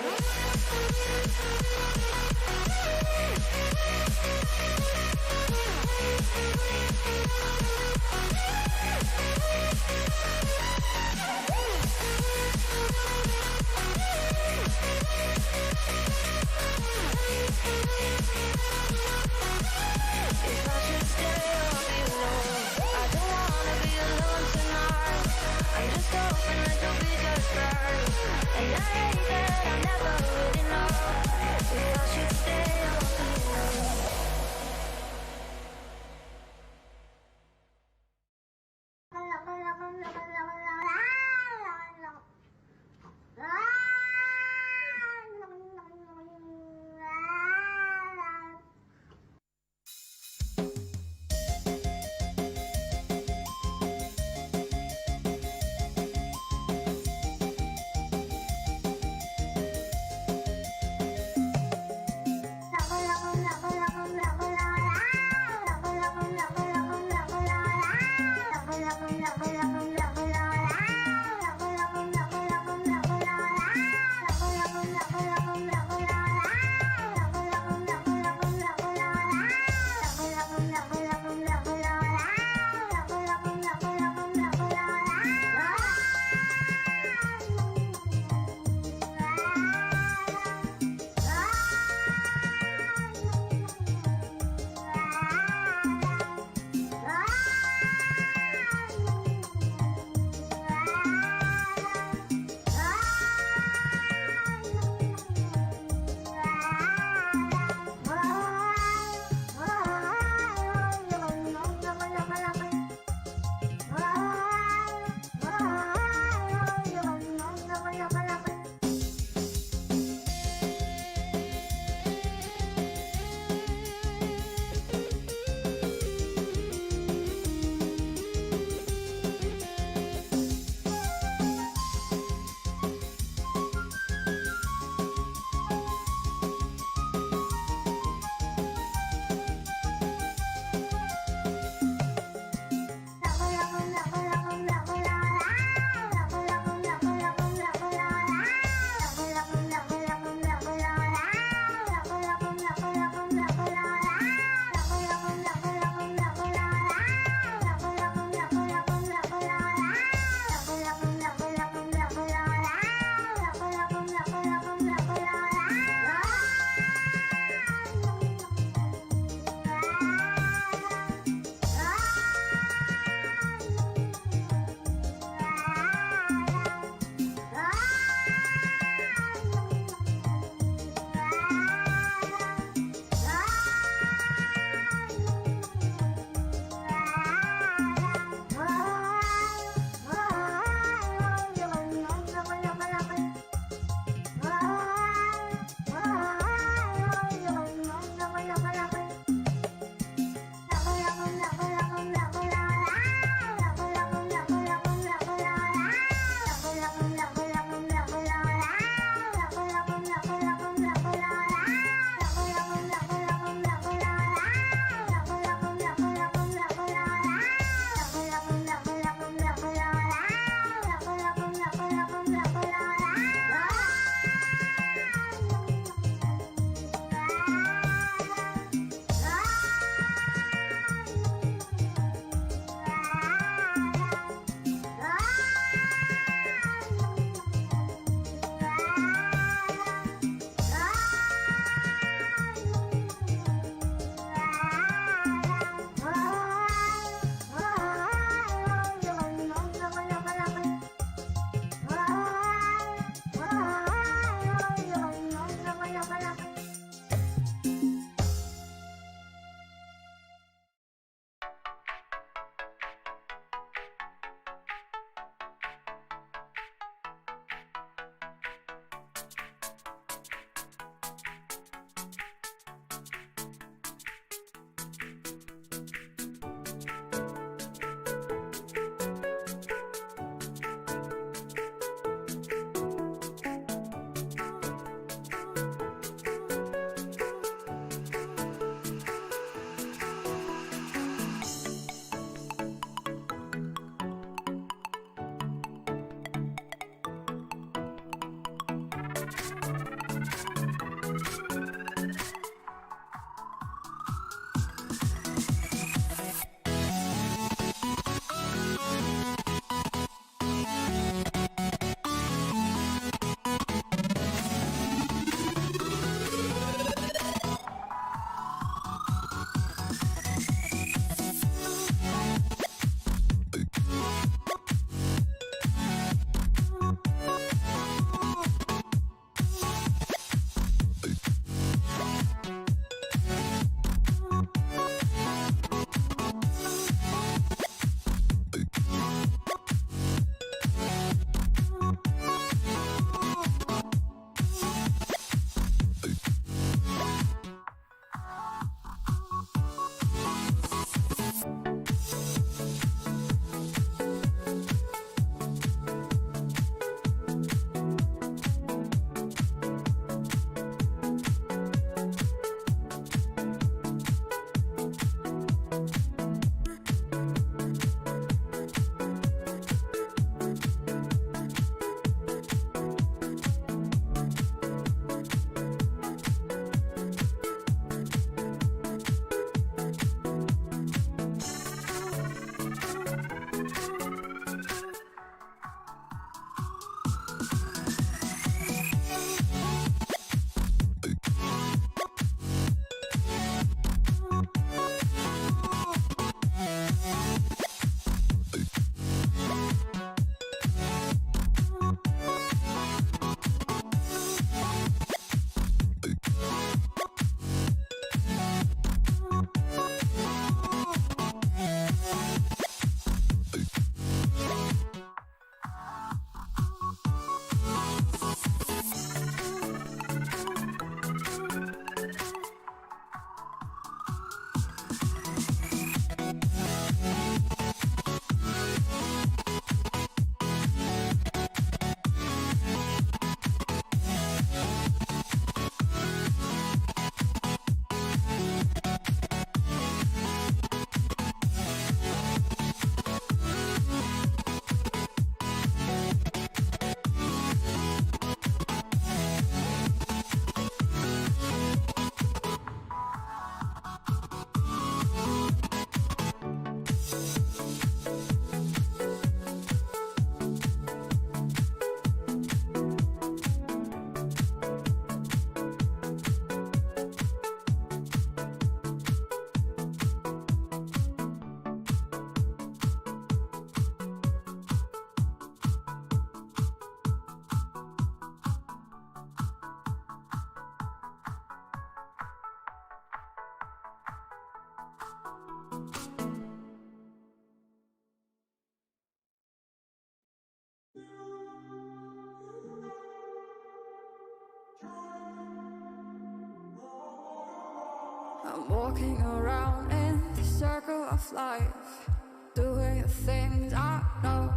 I'm walking around in the circle of life, doing the things I know,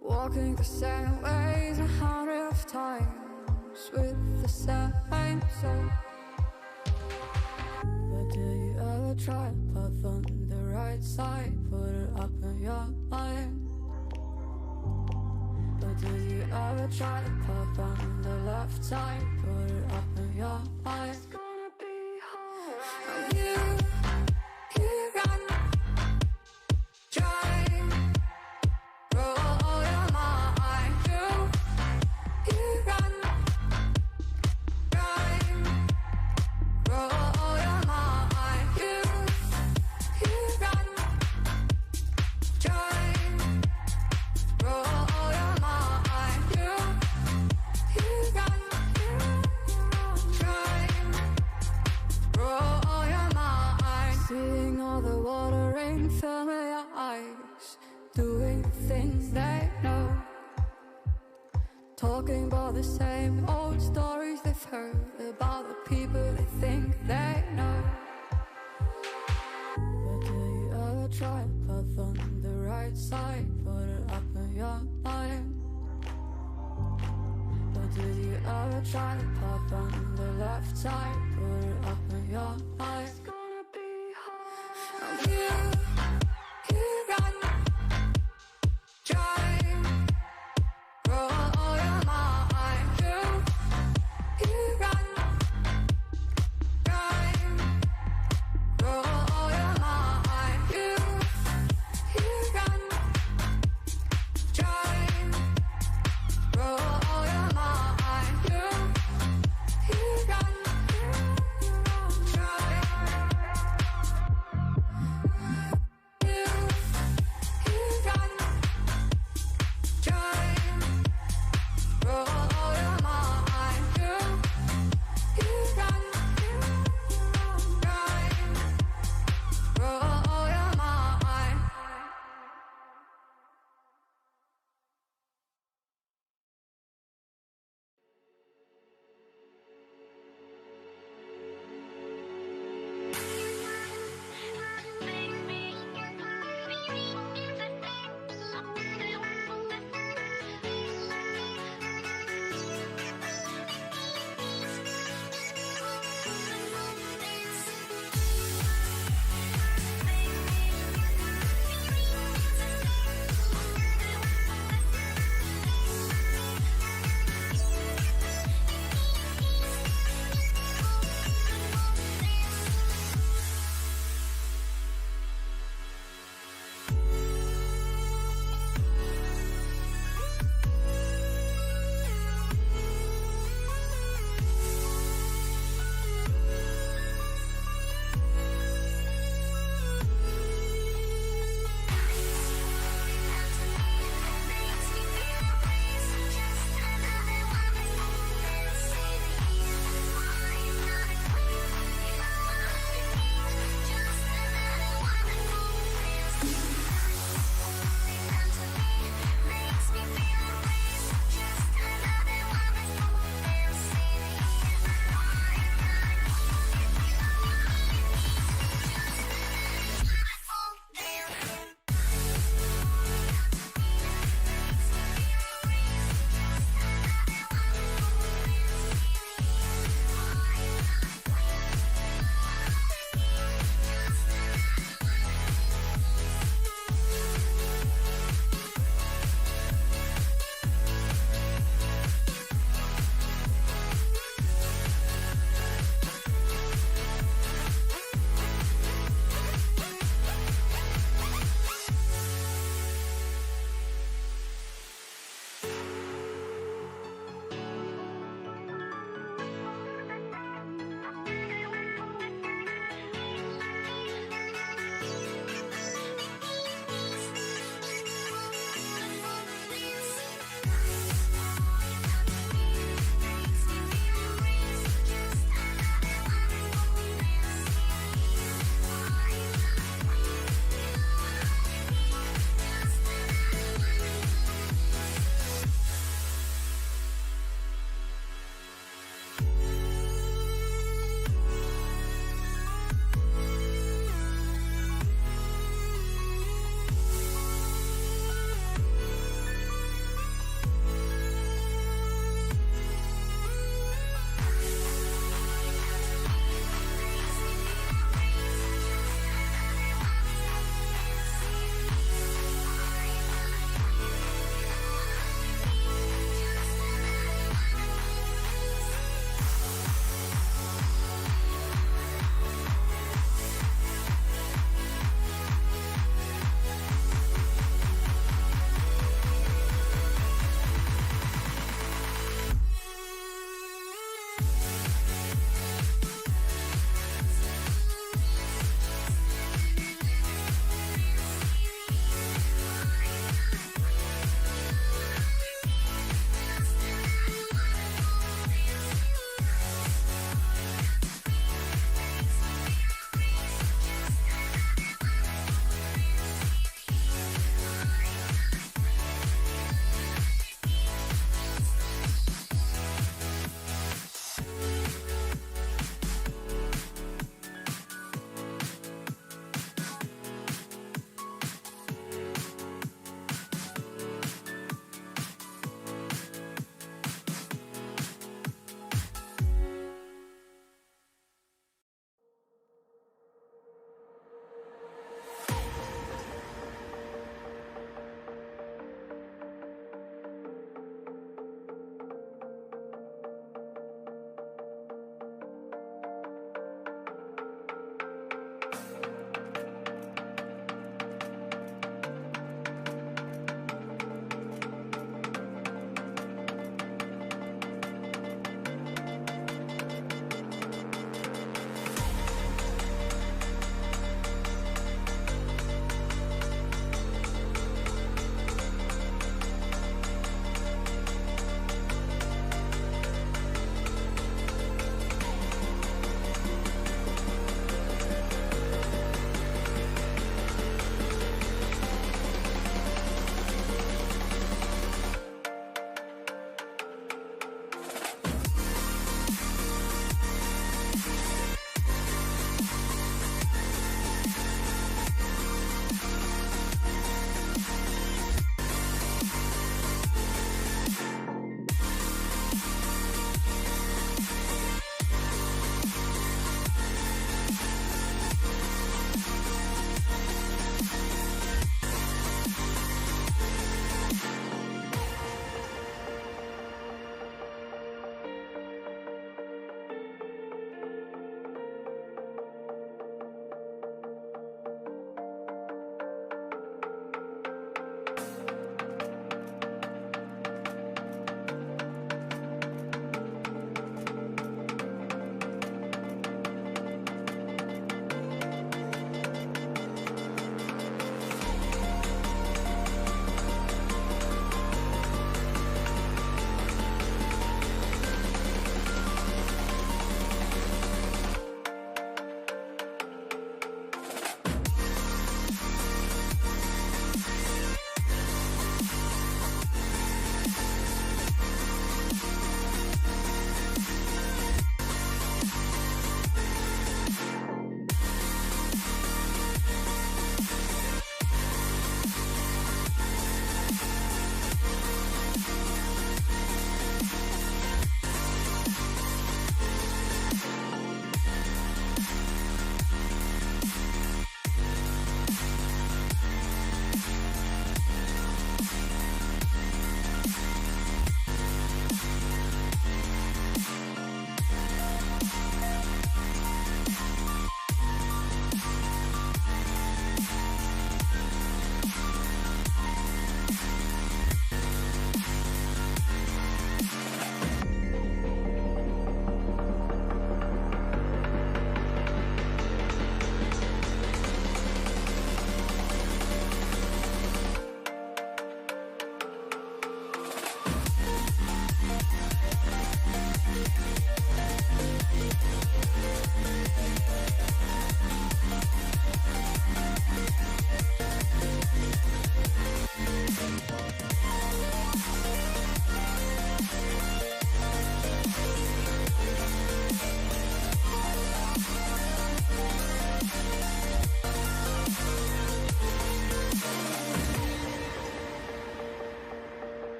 walking the same ways 100 of times with the same soul. But do you ever try to path on the right side, put it up in your mind? But do you ever try to path on the left side, put it up in your mind? It's gonna be alright. You run, drive, roll your mind. You run, drive, roll your mind. You run, drive, roll your mind. You run, drive, roll your mind. Seeing all the watering, filling your eyes, doing the things they know, talking about the same old stories they've heard about the people they think they know. But do you ever try to path on the right side, put it up in your mind? But do you ever try to path on the left side, put it up in your mind? It's gonna be alright. You run, drive, roll your mind. You run, drive, roll your mind. You run, drive, roll your mind. You run, drive, roll your mind.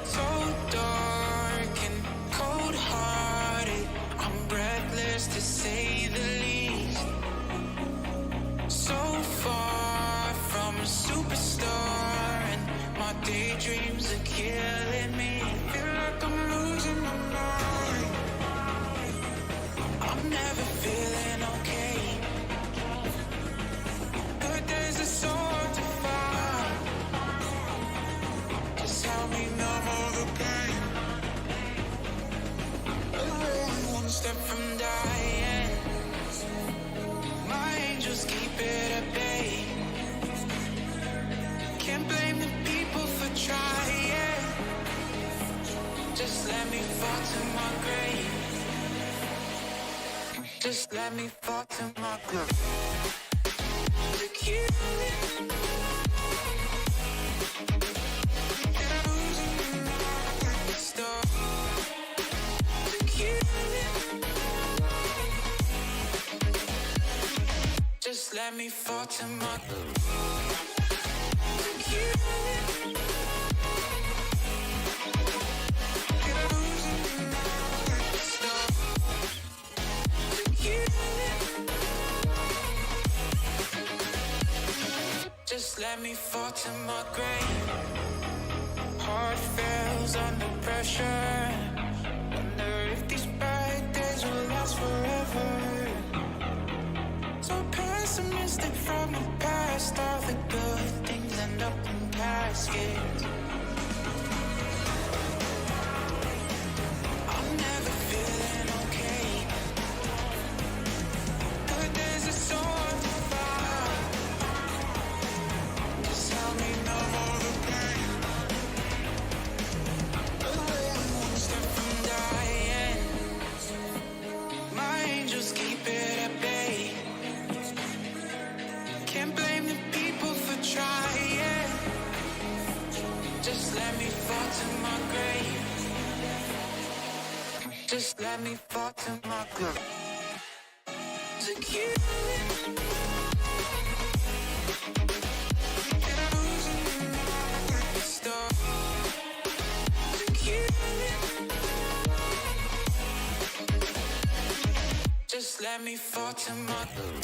So dark and cold-hearted, I'm breathless to say the least. So far from a superstar, and my daydreams are killing me. Feel like I'm losing my mind. I'm never feeling okay. Good days are so hard to find. Just help me numb all the pain. I'm one step from dying. My angels keep it at bay. Can't blame the people for trying. Just let me fall to my grave. Just let me fall to my grave. To kill it. Just let me fall to my Just let me fall to my grave. Heart fails under pressure. Wonder if these bad days will last forever. So pessimistic from the past. All the good things end up in caskets. I'm never feeling okay. Good days are so hard to find. Just help me numb all the pain. I'm one step from dying. My angels keep it at bay. Can't blame the people for trying. Just let me fall to my grave. Just let me fall to my grave. To kill it. Stop. To kill it. Just let me fall to my grave.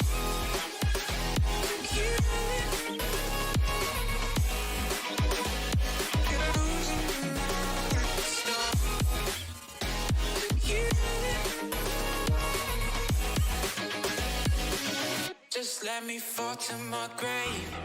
Just let me fall to my grave.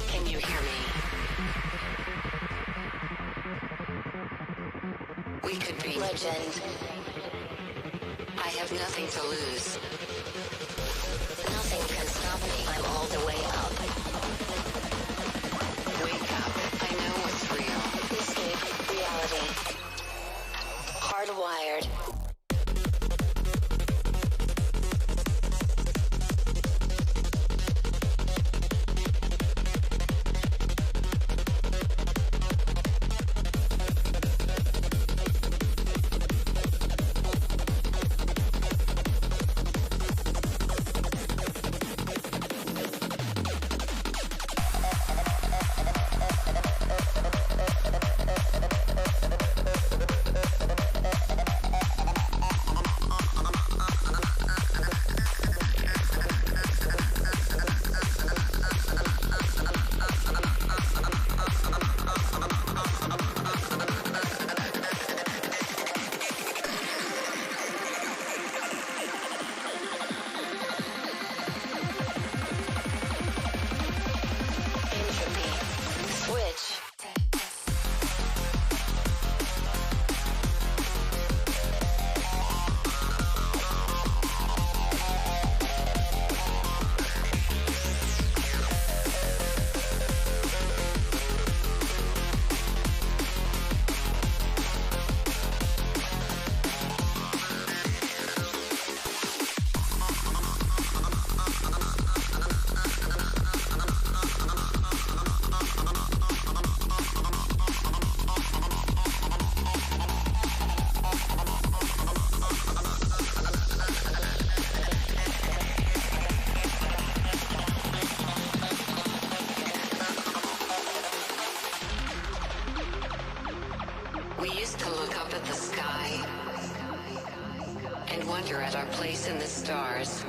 Can you hear me? We could be legend. I have nothing to lose. Nothing can stop me. I'm all the way up. Wake up. I know what's real. Escape reality. Hardwired. We used to look up at the sky and wonder at our place in the stars.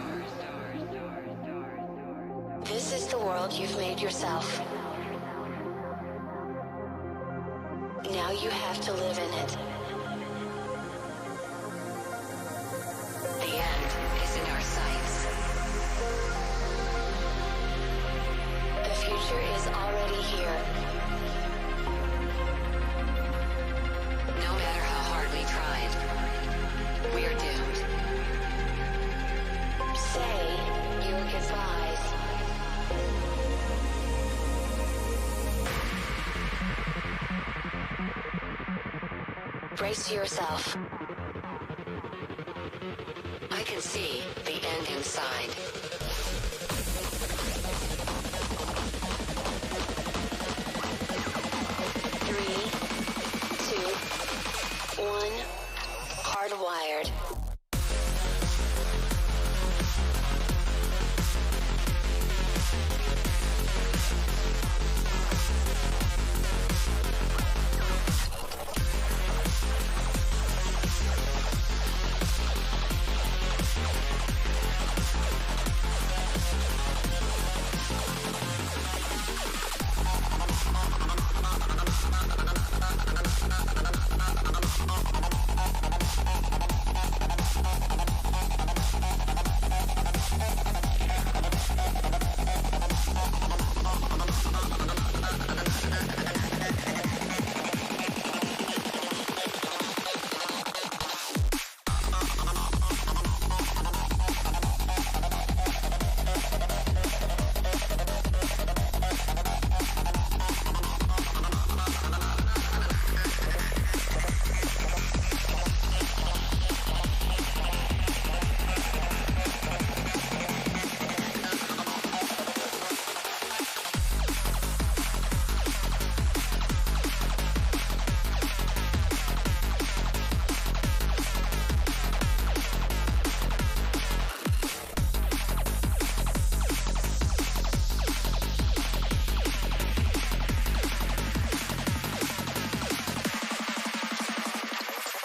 This is the world you've made yourself. Now you have to live in it. The end is in our sights. The future is already here. No matter how hard we tried, we are doomed. Say your goodbyes. Brace yourself. I can see the end inside. Three, two, one. Hardwired.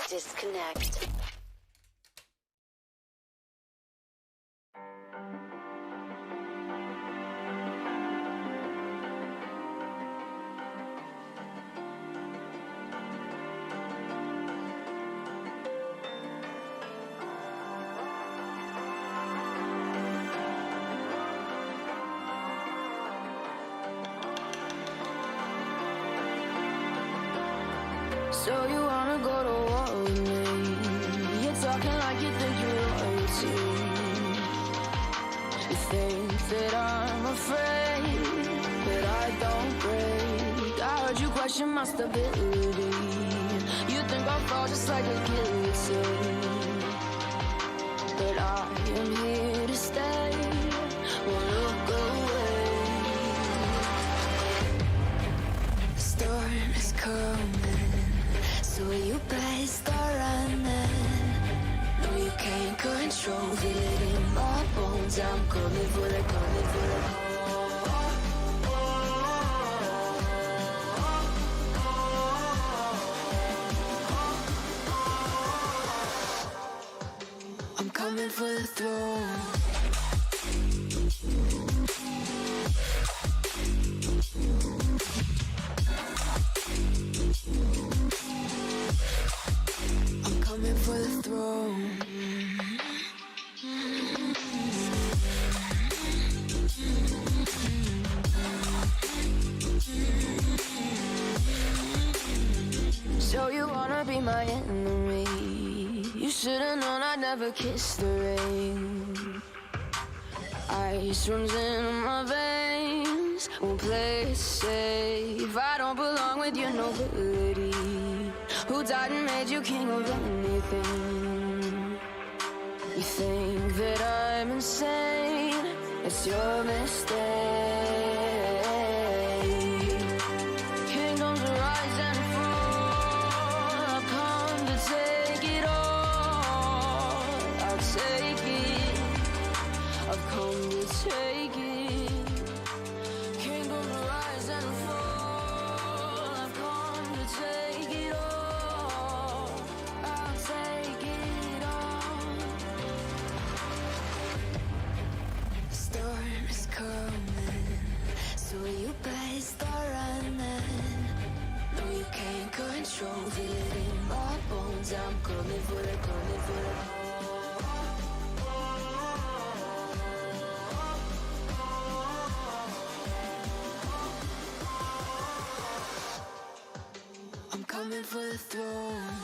Disconnect. So you wanna go to war with me? You're talking like you think you're royalty. You think that I'm afraid, but I don't break. I heard you question my stability. You think I'll fall just like a guillotine, but I am here to stay. Won't look away. The storm is coming, so you better start running. No, you can't control it in my bones. I'm coming for the, coming for the. I'm coming for the throne. I'm coming for the throne. So you wanna be my enemy? You should've known I'd never kiss the rain. Ice runs in my veins, won't play it safe. I don't belong with your nobility. Who died and made you king of anything? You think that I'm insane? It's your mistake. Kingdoms rise and fall. I've come to take it all. I'll take it. I've come to take it. Kingdoms rise and fall. I've come to take it all. thrones. I'm coming for the, coming for the. I'm coming for the throne.